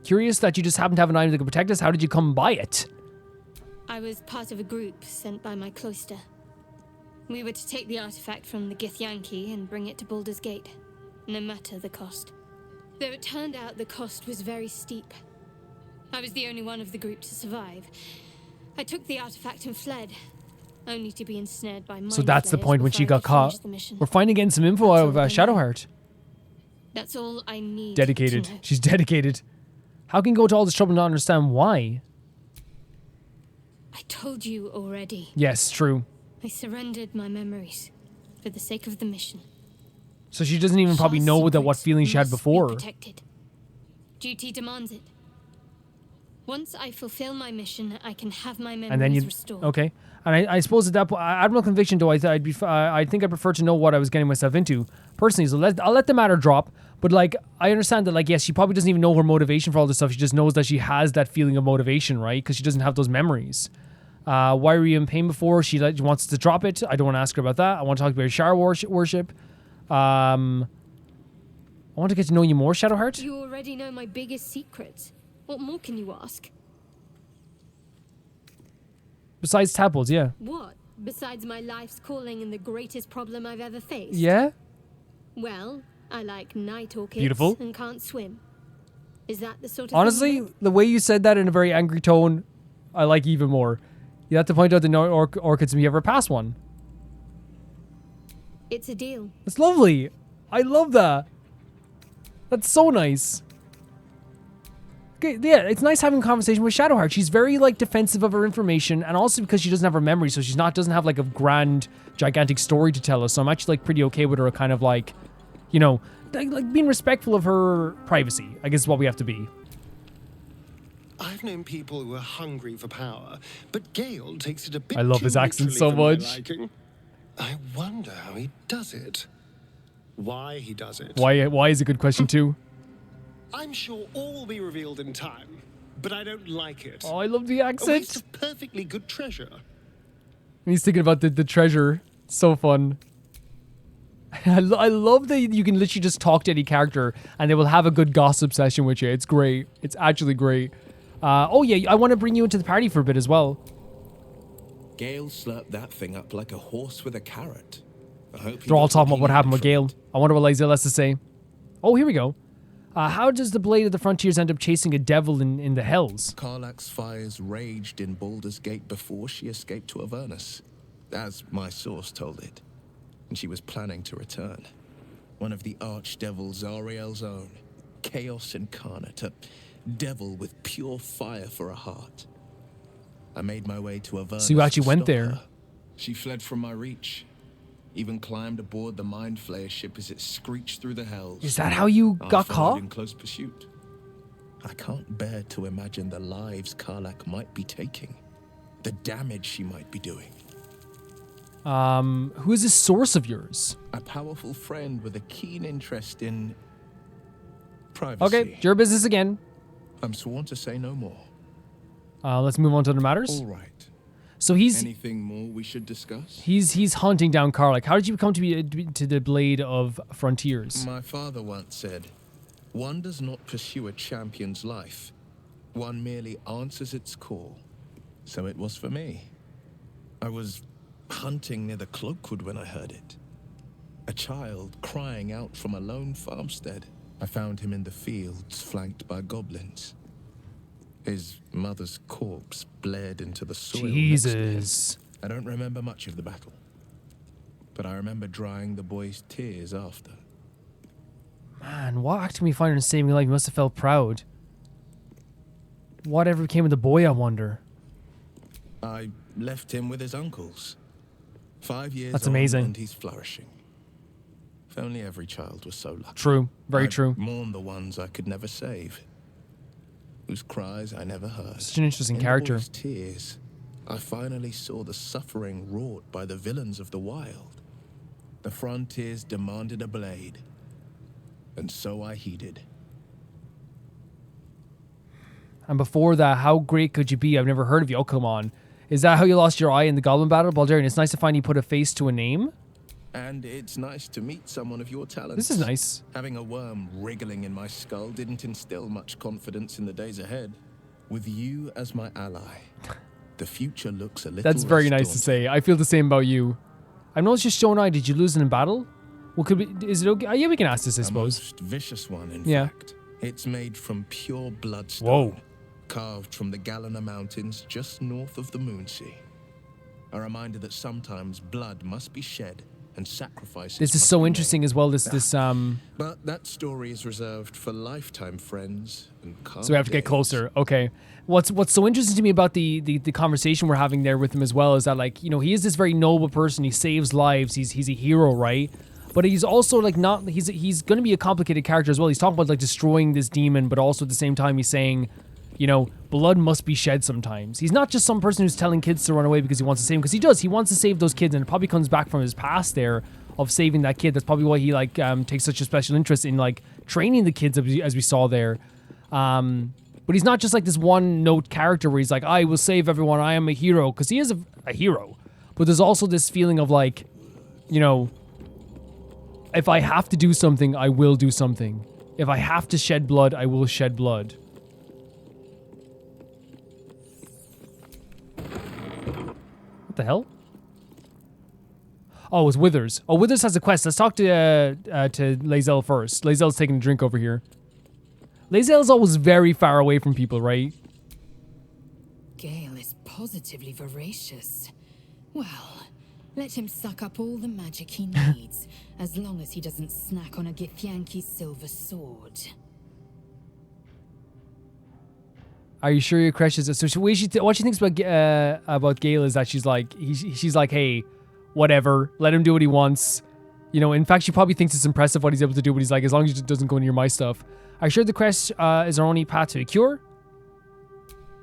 Curious that you just happen to have an item that can protect us. How did you come by it? I was part of a group sent by my cloister. We were to take the artifact from the Githyanki and bring it to Baldur's Gate, no matter the cost. Though it turned out the cost was very steep. I was the only one of the group to survive. I took the artifact and fled, only to be ensnared by mind So that's the flayers point when before she I got could caught. finish the mission. We're finally getting some info out of Shadowheart. That's all I need. Dedicated. To know. She's dedicated. How can you go to all this trouble and not understand why? I told you already. Yes, true. I surrendered my memories for the sake of the mission. So she doesn't even probably know that what feelings she had before. Protected. Duty demands it. Once I fulfill my mission, I can have my memories And then restored. Okay. And I suppose at that point, Admiral Conviction, though, I think I'd prefer to know what I was getting myself into personally. So I'll let the matter drop. But like, I understand that, like, yes, she probably doesn't even know her motivation for all this stuff. She just knows that she has that feeling of motivation, right? Because she doesn't have those memories. Why were you in pain before? She wants to drop it. I don't want to ask her about that. I want to talk about your Shar worship. I want to get to know you more, Shadowheart. You already know my biggest secrets. What more can you ask? Besides tadpoles, yeah. What? Besides my life's calling and the greatest problem I've ever faced? Yeah? Well, I like night orchids Beautiful. and can't swim. Is that the sort of Honestly, thing the way you said that in a very angry tone, I like even more. You have to point out the no orchids if you ever pass one. It's a deal. It's lovely. I love that. That's so nice. Okay, yeah, it's nice having a conversation with Shadowheart. She's very like defensive of her information, and also because she doesn't have her memory, so doesn't have like a grand, gigantic story to tell us. So I'm actually like pretty okay with her, kind of like, you know, like being respectful of her privacy. I guess is what we have to be. I've known people who are hungry for power, but Gale takes it a bit I love too his accent literally so for my much. liking. I wonder how he does it. Why he does it. Why is a good question too. I'm sure all will be revealed in time, but I don't like it. Oh, I love the A accent. waste of perfectly good treasure. And he's thinking about the treasure. So fun. I love that you can literally just talk to any character and they will have a good gossip session with you. It's great. It's actually great. Oh yeah, I want to bring you into the party for a bit as well. Gale slurped that thing up like a horse with a carrot. I hope They're all talking about what happened with Gale. I wonder what lae'zel has to say. Oh, here we go. How does the Blade of the Frontiers end up chasing a devil in the hells? Karlach's fires raged in Baldur's Gate before she escaped to Avernus, as my source told it. And she was planning to return. One of the archdevils Zariel's own. Chaos incarnate, a devil with pure fire for a heart. I made my way to Avernus. So you actually went stop there. her. She fled from my reach. Even climbed aboard the Mind Flayer ship as it screeched through the hells. Is that how you got caught? In close pursuit. I can't bear to imagine the lives Karlach might be taking. The damage she might be doing. Who is this source of yours? A powerful friend with a keen interest in privacy. Okay, it's your business again. I'm sworn to say no more. Let's move on to the matters. All right. So he's anything more we should discuss? He's hunting down Karlach. How did you come to the Blade of Frontiers? My father once said, "One does not pursue a champion's life. One merely answers its call." So it was for me. I was hunting near the Cloakwood when I heard it. A child crying out from a lone farmstead. I found him in the fields, flanked by goblins. His mother's corpse bled into the soil. Jesus. I don't remember much of the battle, but I remember drying the boy's tears after. Man, what acting we find in saving life? You must have felt proud. Whatever became of the boy, I wonder. I left him with his uncles. 5 years That's on, amazing. And he's flourishing. If only every child was so lucky. True. Very true. Mourn the ones I could never save, whose cries I never heard. Such an interesting in character. The boy's tears, I finally saw the suffering wrought by the villains of the wild. The Frontiers demanded a blade, and so I heeded. And before that, how great could you be? I've never heard of you. Oh, come on. Is that how you lost your eye in the goblin battle, Baldurian? It's nice to find you put a face to a name. And it's nice to meet someone of your talents. This is nice. Having a worm wriggling in my skull didn't instill much confidence in the days ahead. With you as my ally, the future looks a little That's very less nice to daunting. say. I feel the same about you. I know it's just shown eye. Did you lose it in battle? Well, could we, is it okay? Yeah, we can ask this, I suppose. A most vicious one, in Yeah. fact. It's made from pure bloodstone. Whoa. Carved from the Galena Mountains just north of the Moonsea. A reminder that sometimes blood must be shed and sacrifices. This is must so be interesting made. as well. This But that story is reserved for lifetime friends and So we have to get closer. Okay. What's so interesting to me about the conversation we're having there with him as well is that, like, you know, he is this very noble person. He saves lives. He's a hero, right? But he's also like not. He's going to be a complicated character as well. He's talking about like destroying this demon, but also at the same time he's saying, you know, blood must be shed sometimes. He's not just some person who's telling kids to run away because he wants to save them, because he does. He wants to save those kids, and it probably comes back from his past there of saving that kid. That's probably why he like takes such a special interest in like training the kids as we saw there. But he's not just like this one note character where he's like, I will save everyone. I am a hero, because he is a hero. But there's also this feeling of like, you know, if I have to do something, I will do something. If I have to shed blood, I will shed blood. What the hell? Oh, it's Withers. Oh, Withers has a quest. Let's talk to lae'zel first. Lae'zel's taking a drink over here. Lae'zel's always very far away from people, right? Gale is positively voracious. Well, let him suck up all the magic he needs, as long as he doesn't snack on a Githyanki's silver sword. Are you sure your crush is? So what she thinks about Gale is that she's like, hey, whatever, let him do what he wants. You know, in fact, she probably thinks it's impressive what he's able to do, but he's like, as long as he doesn't go near my stuff. Are you sure the crest is our only path to a cure?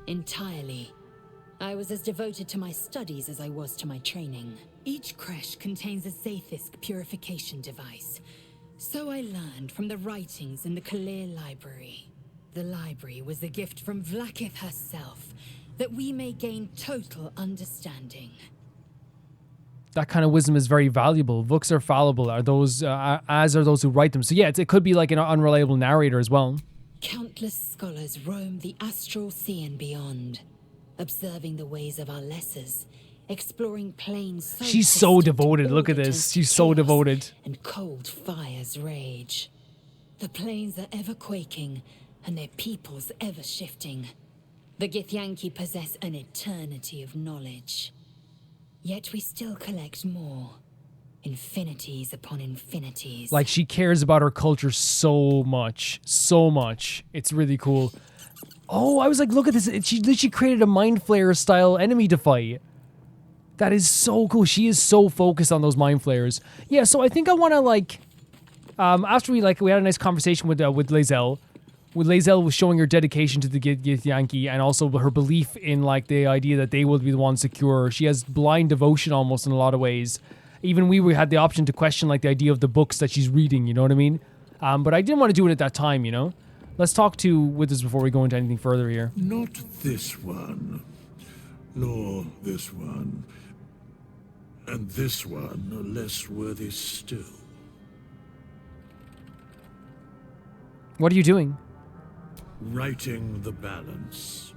Entirely. I was as devoted to my studies as I was to my training. Each creche contains a Zaithisk purification device. So I learned from the writings in the Kalir Library. The library was a gift from Vlaakith herself, that we may gain total understanding. That kind of wisdom is very valuable. Books are fallible, are those, as are those who write them. So yeah, it could be like an unreliable narrator as well. Countless scholars roam the astral sea and beyond, observing the ways of our lessers, exploring plains so She's so distant, devoted. Look at all this. turns to She's so chaos devoted. And cold fires rage. The plains are ever quaking, and their peoples ever shifting. The Githyanki possess an eternity of knowledge. Yet we still collect more. Infinities upon infinities. Like, she cares about her culture so much. So much. It's really cool. Oh, I was like, look at this. She literally created a Mind Flayer style enemy to fight. That is so cool. She is so focused on those Mind Flayers. Yeah, so I think I want to, like... after we had a nice conversation with lae'zel. lae'zel was showing her dedication to the Githyanki and also her belief in, like, the idea that they will be the ones secure. She has blind devotion almost in a lot of ways. Even we had the option to question, like, the idea of the books that she's reading, you know what I mean? But I didn't want to do it at that time, you know? Let's talk to Withers before we go into anything further here. Not this one, nor this one, and this one are less worthy still. What are you doing? Righting the balance.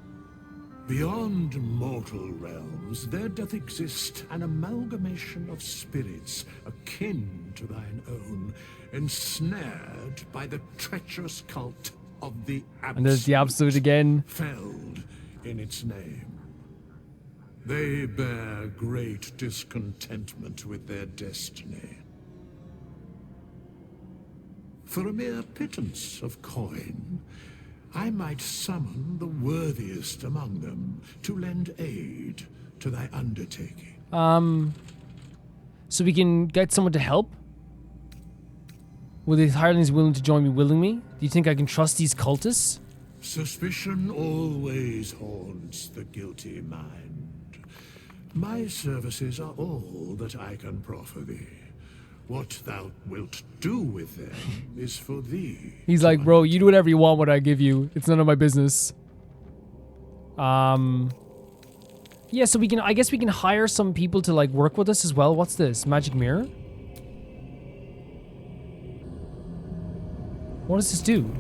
Beyond mortal realms, there doth exist an amalgamation of spirits akin to thine own, ensnared by the treacherous cult of the Absolute. And there's the Absolute again. Felled in its name. They bear great discontentment with their destiny. For a mere pittance of coin, I might summon the worthiest among them to lend aid to thy undertaking. So we can get someone to help? Will these hirelings willing to join me willingly? Do you think I can trust these cultists? Suspicion always haunts the guilty mind. My services are all that I can proffer thee. What thou wilt do with them is for thee. He's like, bro, you do whatever you want what I give you. It's none of my business. Yeah, so I guess we can hire some people to, like, work with us as well. What's this? Magic mirror? What does this do?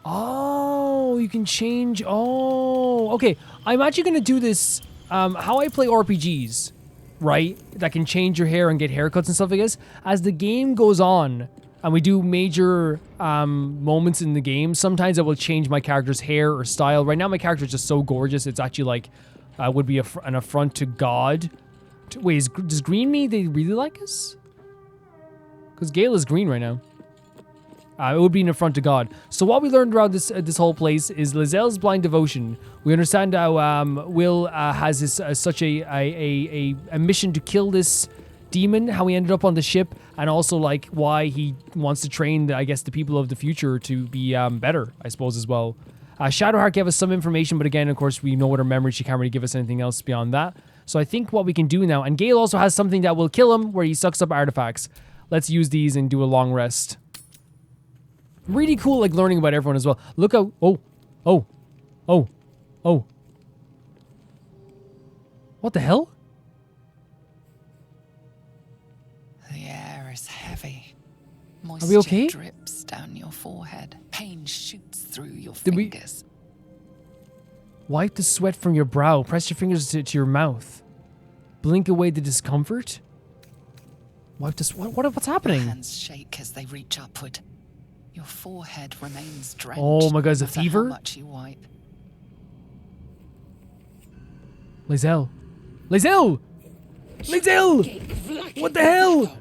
Oh, you can change. Oh, okay. I'm actually going to do this how I play RPGs, right? That can change your hair and get haircuts and stuff like this. As the game goes on and we do major moments in the game, sometimes I will change my character's hair or style. Right now, my character is just so gorgeous. It's actually like, would be an affront to God. Wait, does green mean they really like us? Because Gale is green right now. It would be an affront to God. So what we learned around this whole place is lae'zel's blind devotion. We understand how Will has such a mission to kill this demon, how he ended up on the ship, and also like why he wants to train, I guess, the people of the future to be better, I suppose, as well. Shadowheart gave us some information, but again, of course, we know what her memory. She can't really give us anything else beyond that. So I think what we can do now, and Gale also has something that will kill him, where he sucks up artifacts. Let's use these and do a long rest. Really cool, like, learning about everyone as well. Look how... Oh. What the hell? The air is heavy. Are we okay? Moisture drips down your forehead. Pain shoots through your fingers. Wipe the sweat from your brow. Press your fingers to your mouth. Blink away the discomfort. Wipe the sweat. What's happening? Your hands shake as they reach upward. Your forehead remains drenched. Oh my God, is it no matter fever? How much you wipe. lae'zel! Lae'zel! lae'zel! What the hell?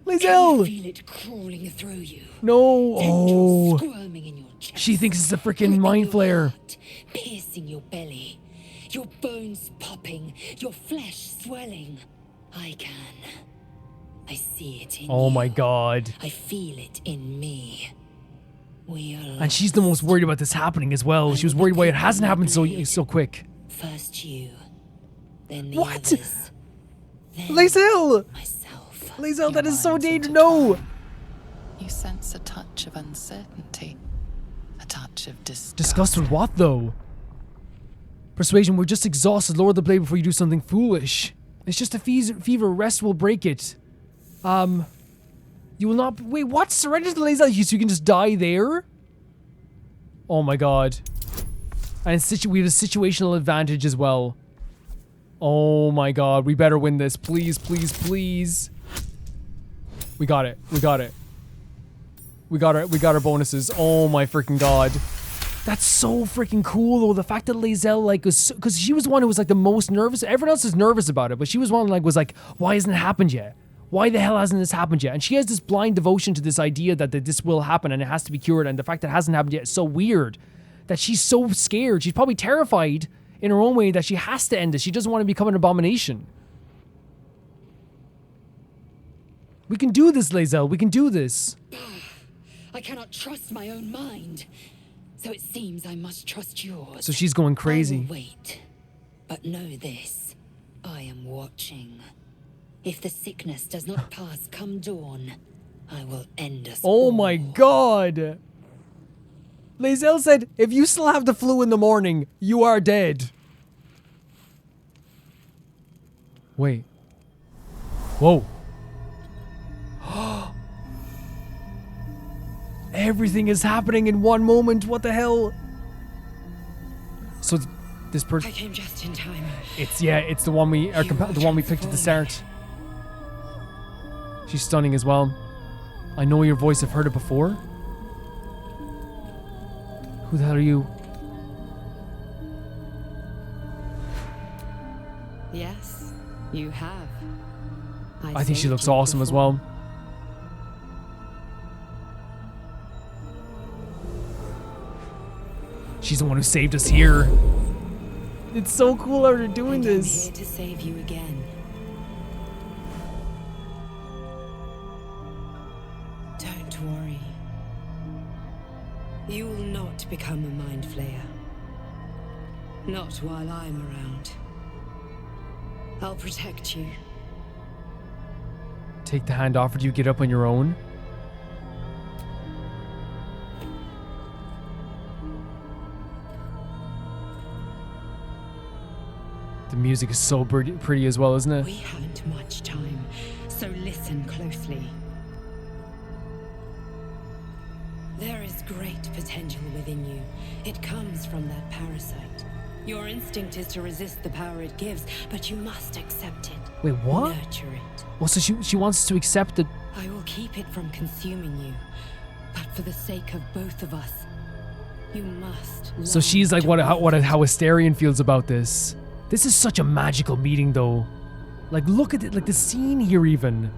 lae'zel! Feel it crawling through you. No! Oh! Squirming in your chest. She thinks it's a freaking mind flayer. Piercing your belly. Your bones popping. Your flesh swelling. I see it in you. Oh my God. I feel it in me. We are And she's the most worried about this happening as well. She was worried why it hasn't happened so quick. First you, then the What? others. Then lae'zel! myself. lae'zel, that is so dangerous. No! You sense a touch of uncertainty. A touch of disgust. Disgust with what, though? Persuasion, we're just exhausted. Lower the blade before you do something foolish. It's just a fever. Rest will break it. You will not... Wait, what? Surrender to lae'zel so you can just die there? Oh my god. And we have a situational advantage as well. Oh my god, we better win this. Please, please, please. We got it. We got it. We got our bonuses. Oh my freaking god. That's so freaking cool though. The fact that lae'zel like was, because she was the one who was like the most nervous. Everyone else is nervous about it, but she was one like was like, why hasn't it happened yet? Why the hell hasn't this happened yet? And she has this blind devotion to this idea that this will happen and it has to be cured. And the fact that it hasn't happened yet is so weird. That she's so scared. She's probably terrified in her own way that she has to end this. She doesn't want to become an abomination. We can do this, lae'zel. We can do this. I cannot trust my own mind. So it seems I must trust yours. So she's going crazy. I will wait. But know this. I am watching. If the sickness does not pass come dawn, I will end us all. Oh my god. lae'zel said, if you still have the flu in the morning, you are dead. Wait. Whoa. Everything is happening in one moment. What the hell? So this person. I came just in time. It's the one we picked at the start. She's stunning as well. I know your voice. I've heard it before. Who the hell are you? Yes, you have. I think she looks awesome as well. She's the one who saved us here. It's so cool how they're doing this. I'm here to save you again. Don't worry. You will not become a mind flayer. Not while I'm around. I'll protect you. Take the hand off, or do you get up on your own? The music is so pretty as well, isn't it? We haven't much time, so listen closely. There is great potential within you. It comes from that parasite. Your instinct is to resist the power it gives, but you must accept it. Wait, what? Nurture it. Well, so she wants to accept it. I will keep it from consuming you, but for the sake of both of us, you must. So she's like how Asterion feels about this. This is such a magical meeting, though. Like, look at it, like the scene here even.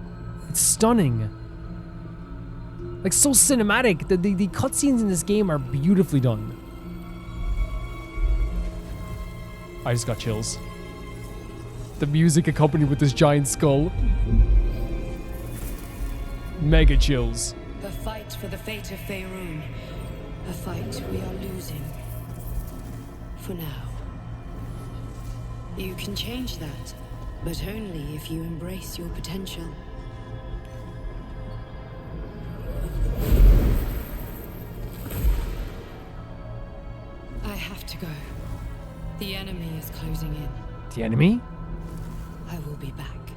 It's stunning. Like, so cinematic. The cutscenes in this game are beautifully done. I just got chills. The music accompanied with this giant skull. Mega chills. The fight for the fate of Faerun. A fight we are losing. For now. You can change that, but only if you embrace your potential. I have to go. The enemy is closing in. The enemy? I will be back.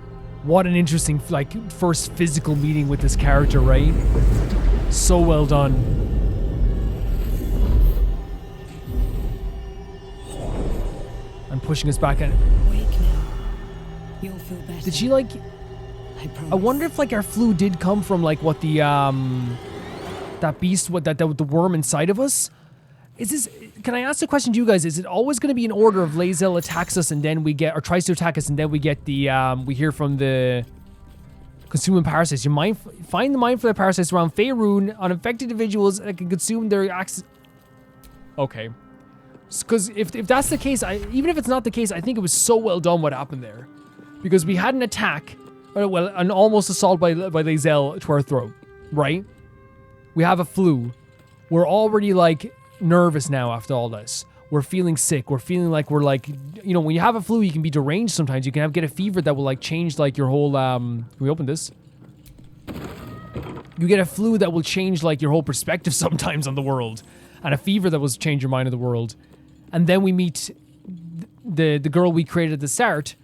What an interesting, like, first physical meeting with this character, right? So well done. I'm pushing us back at it. Wake now. You'll feel better. Did she, like... I wonder if, like, our flu did come from, like, what the, that beast, that the worm inside of us? Is this... Can I ask the question to you guys? Is it always going to be in order of lae'zel attacks us and then we get... Or tries to attack us and then we get the, we hear from the... Consuming parasites. You find the mind for the parasites around Faerun on infected individuals that can consume their access... Okay. Because if that's the case, even if it's not the case, I think it was so well done what happened there. Because we had an attack... Well, an almost assault by lae'zel to our throat, right? We have a flu. We're already, like, nervous now after all this. We're feeling sick. We're feeling like we're, like... You know, when you have a flu, you can be deranged sometimes. You can get a fever that will, like, change, like, your whole... Can we open this? You get a flu that will change, like, your whole perspective sometimes on the world. And a fever that will change your mind of the world. And then we meet the girl we created at the start...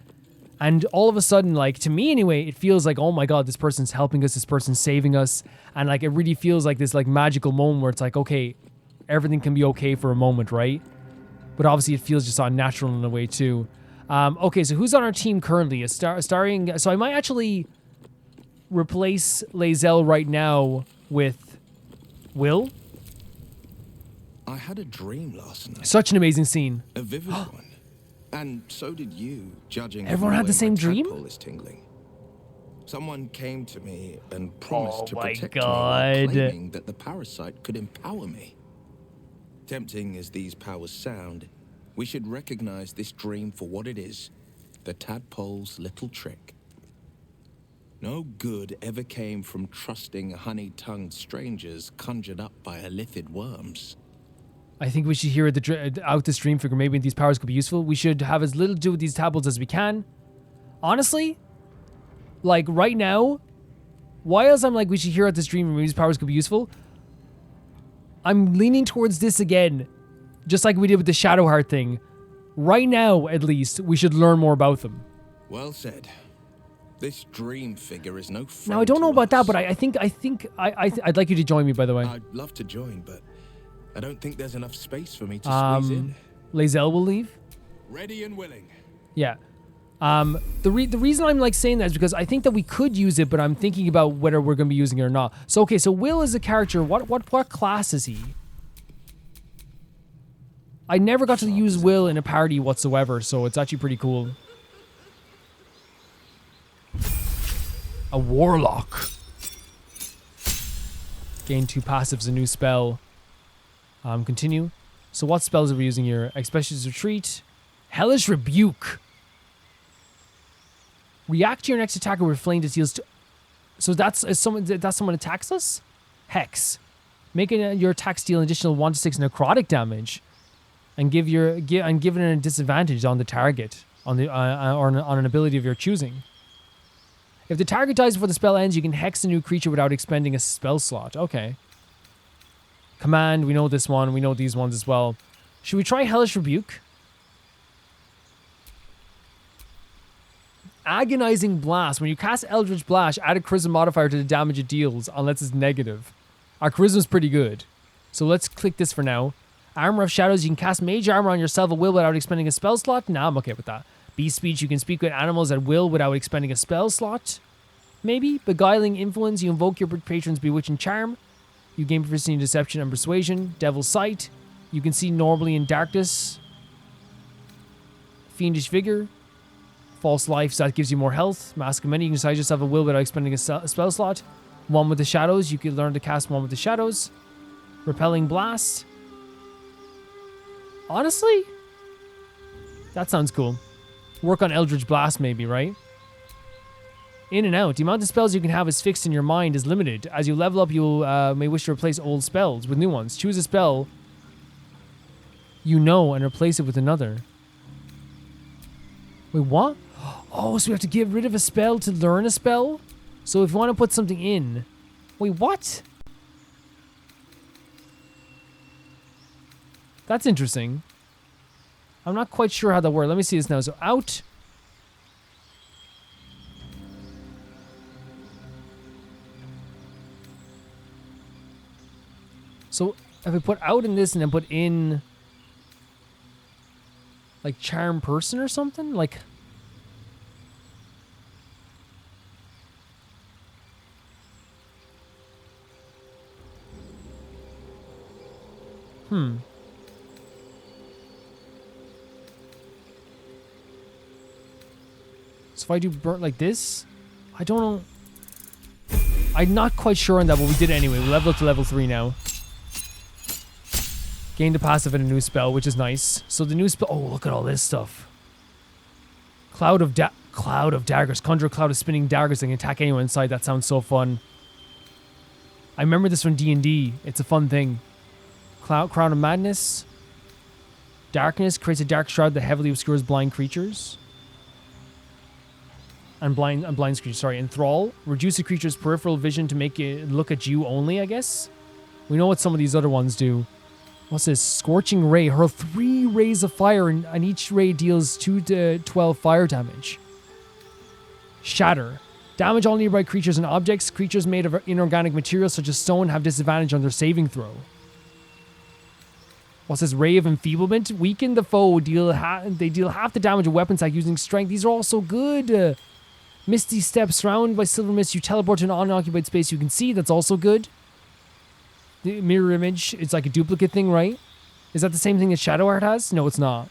And all of a sudden, like, to me anyway, it feels like, oh my god, this person's helping us, this person's saving us. And, like, it really feels like this, like, magical moment where it's like, okay, everything can be okay for a moment, right? But obviously it feels just unnatural in a way too. Okay, so who's on our team currently? Starring. So I might actually replace lae'zel right now with Will. I had a dream last night. Such an amazing scene. A vivid one. And so did you, judging. Everyone had the same dream? Is tingling. Someone came to me and promised to protect me God. while claiming that the parasite could empower me. Tempting as these powers sound, we should recognize this dream for what it is, the tadpole's little trick. No good ever came from trusting honey-tongued strangers conjured up by illithid worms. I think we should hear out this dream figure. Maybe these powers could be useful. We should have as little to do with these tadpoles as we can. Honestly, like right now, why else I'm like, we should hear out this dream and maybe these powers could be useful? I'm leaning towards this again, just like we did with the Shadowheart thing. Right now, at least, we should learn more about them. Well said. This dream figure is no friend. Now, I don't know about us. that, but I think I'd like you to join me, by the way. I'd love to join, but I don't think there's enough space for me to squeeze in. lae'zel will leave. Ready and willing. Yeah. The reason I'm like saying that is because I think that we could use it, but I'm thinking about whether we're going to be using it or not. So okay, so Will is a character. What class is he? I never got to use Will in a party whatsoever, so it's actually pretty cool. A warlock. Gain 2 passives, a new spell. Continue. So what spells are we using here? Expeditious Retreat. Hellish Rebuke. React to your next attacker with flame that deals. So that's someone attacks us. Hex. Make your attacks deal an additional 1 to 6 necrotic damage, and give it a disadvantage on the target on an ability of your choosing. If the target dies before the spell ends, you can hex a new creature without expending a spell slot. Okay. Command. We know this one. We know these ones as well. Should we try Hellish Rebuke? Agonizing Blast. When you cast Eldritch Blast, add a charisma modifier to the damage it deals, unless it's negative. Our charisma's pretty good. So let's click this for now. Armor of Shadows. You can cast Mage Armor on yourself at will without expending a spell slot. Nah, I'm okay with that. Beast Speech. You can speak with animals at will without expending a spell slot. Maybe. Beguiling Influence. You invoke your patron's Bewitching Charm. You gain proficiency in Deception and Persuasion. Devil's Sight. You can see normally in darkness. Fiendish Vigor. False Life, so that gives you more health. Mask of Many, you can decide yourself a will without expending a spell slot. One with the Shadows, you can learn to cast one with the Shadows. Repelling Blast. Honestly, that sounds cool. Work on Eldritch Blast maybe, right? In and out. The amount of spells you can have is fixed in your mind is limited. As you level up, you may wish to replace old spells with new ones. Choose a spell you know and replace it with another. Wait, what? Oh, so we have to get rid of a spell to learn a spell? So if you want to put something in... Wait, what? That's interesting. I'm not quite sure how that works. Let me see this now. So out... So if I put out in this and then put in... like Charm Person or something? Like... So if I do burnt like this, I don't know. I'm not quite sure on that, but we did it anyway. We leveled up to level 3 now. Gained a passive and a new spell, which is nice. So the new spell... Oh, look at all this stuff. Cloud of Daggers. Conjure a cloud of spinning daggers that can attack anyone inside. That sounds so fun. I remember this from D&D. It's a fun thing. Crown of Madness. Darkness. Creates a dark shroud that heavily obscures blind creatures. And blind creatures, sorry. Enthrall. Reduce a creature's peripheral vision to make it look at you only, I guess. We know what some of these other ones do. What's this? Scorching Ray. Hurl 3 rays of fire and each ray deals 2 to 12 fire damage. Shatter. Damage all nearby creatures and objects. Creatures made of inorganic materials such as stone have disadvantage on their saving throw. What's this? Ray of Enfeeblement. Weaken the foe. They deal half the damage of weapon attack using strength. These are all so good. Misty Step. Surrounded by silver mist. You teleport to an unoccupied space you can see. That's also good. The mirror image. It's like a duplicate thing, right? Is that the same thing that Shadowheart has? No, it's not.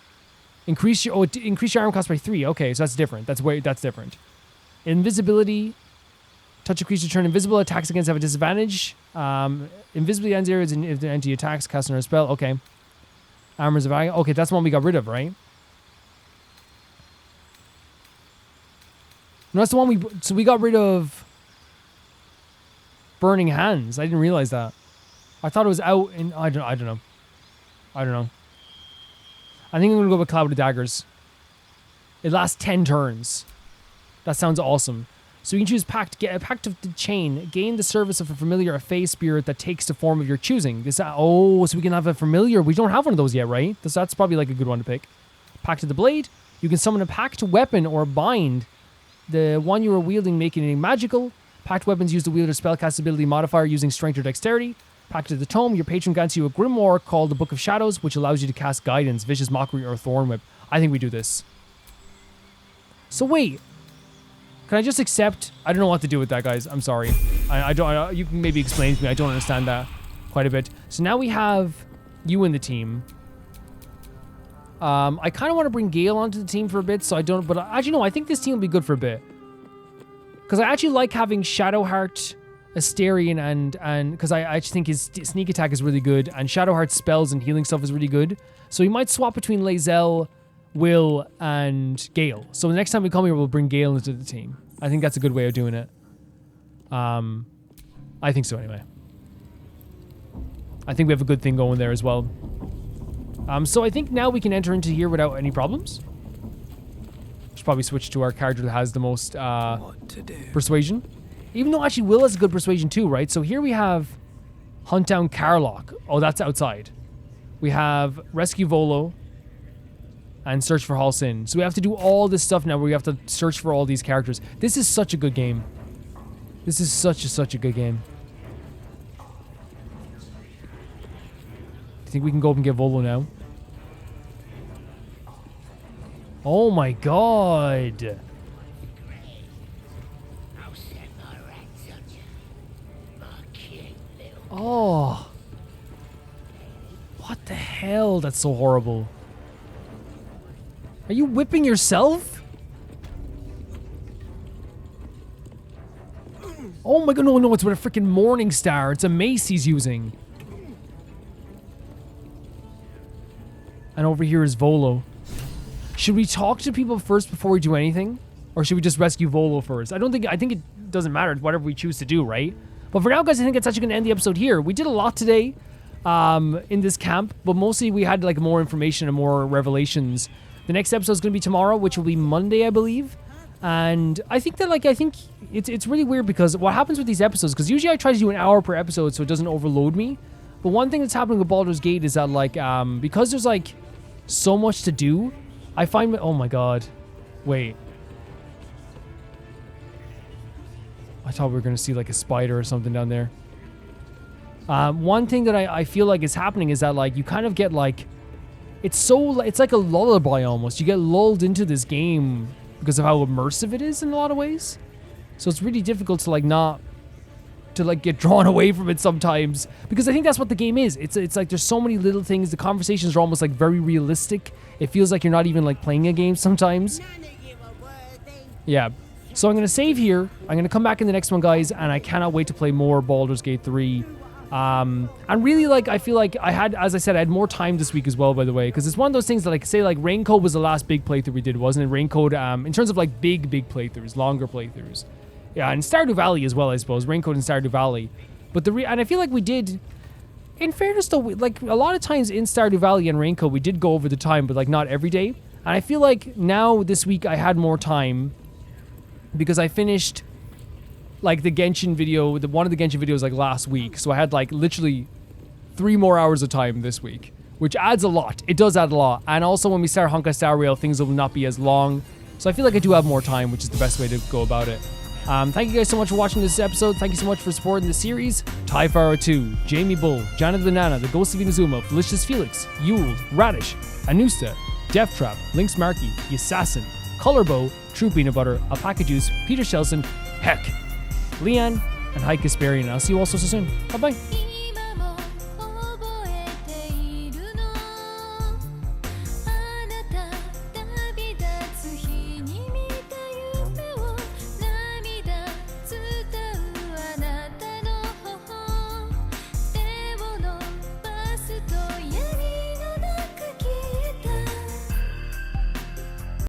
Increase your armor cost by 3. Okay, so that's different. That's different. Invisibility. Touch a creature turn invisible. Attacks against have a disadvantage. Invisibility ends areas if the entity attacks, cast on a spell. Okay. Armors of Value. Okay, that's the one we got rid of, right? No, that's the one so we got rid of Burning Hands. I didn't realize that. I thought it was out in I don't know. I think I'm gonna go with Cloud of Daggers. It lasts 10 turns. That sounds awesome. So you can choose Pact. Get a Pact of the Chain. Gain the service of a familiar, a Fey spirit that takes the form of your choosing. So we can have a familiar. We don't have one of those yet, right? So that's probably like a good one to pick. Pact of the Blade. You can summon a Pact weapon or bind. The one you are wielding, making it magical. Pact weapons use the wielder's spellcast ability modifier using strength or dexterity. Pact of the Tome. Your patron grants you a grimoire called the Book of Shadows, which allows you to cast Guidance, Vicious Mockery, or Thorn Whip. I think we do this. So wait. Can I just accept? I don't know what to do with that, guys. I'm sorry. I don't. You can maybe explain to me. I don't understand that quite a bit. So now we have you in the team. I kind of want to bring Gale onto the team for a bit, so I don't. But actually, no. I think this team will be good for a bit because I actually like having Shadowheart, Asterion, and because I actually think his sneak attack is really good, and Shadowheart's spells and healing stuff is really good. So we might swap between lae'zel, Will, and Gale. So the next time we come here, we'll bring Gale into the team. I think that's a good way of doing it. I think so anyway. I think we have a good thing going there as well. So I think now we can enter into here without any problems. Should probably switch to our character that has the most persuasion. Even though actually Will has a good persuasion too, right? So here we have Hunt Down Carlock. Oh, that's outside. We have Rescue Volo and Search for Halsin. So we have to do all this stuff now where we have to search for all these characters. This is such a good game. This is such a good game. Do you think we can go up and get Volo now? Oh my god. Oh. What the hell? That's so horrible. Are you whipping yourself? Oh my god, no, it's with a freaking Morning Star. It's a mace he's using. And over here is Volo. Should we talk to people first before we do anything? Or should we just rescue Volo first? I think it doesn't matter, whatever we choose to do, right? But for now, guys, I think it's actually going to end the episode here. We did a lot today in this camp, but mostly we had like more information and more revelations. The next episode is going to be tomorrow, which will be Monday, I believe. And I think that, it's really weird because what happens with these episodes, because usually I try to do an hour per episode so it doesn't overload me. But one thing that's happening with Baldur's Gate is that, because there's, so much to do, I find... Oh, my God. Wait. I thought we were going to see, a spider or something down there. One thing that I feel like is happening is that, you kind of get, it's like a lullaby almost. You get lulled into this game because of how immersive it is in a lot of ways. So it's really difficult to get drawn away from it sometimes, because I think that's what the game is. It's like there's so many little things. The conversations are almost very realistic. It feels like you're not even playing a game sometimes. Yeah. So I'm going to save here. I'm going to come back in the next one, guys, and I cannot wait to play more Baldur's Gate 3. And really, I feel like I had, as I said, I had more time this week as well, by the way, because it's one of those things that, say, Raincoat was the last big playthrough we did, wasn't it? Raincoat, in terms of, big playthroughs, longer playthroughs. Yeah, and Stardew Valley as well, I suppose. Raincoat and Stardew Valley. But and I feel like we did, in fairness, though, a lot of times in Stardew Valley and Raincoat, we did go over the time, but, not every day. And I feel like now, this week, I had more time because I finished... the Genshin video, one of the Genshin videos last week. So I had literally 3 more hours of time this week, which adds a lot. It does add a lot. And also when we start Honkai Star Rail, things will not be as long. So I feel like I do have more time, which is the best way to go about it. Thank you guys so much for watching this episode. Thank you so much for supporting the series. Typhara 2, Jamie Bull, Janet the Banana, The Ghost of Inazuma, Felicious Felix, Yule, Radish, Anusta, Death Trap, Lynx Markey, The Assassin, Colorbow, True Peanut Butter, Alpaca Juice, Peter Shelson, Heck, Leanne, and Heike Kasparian. I'll see you all so soon. Bye-bye.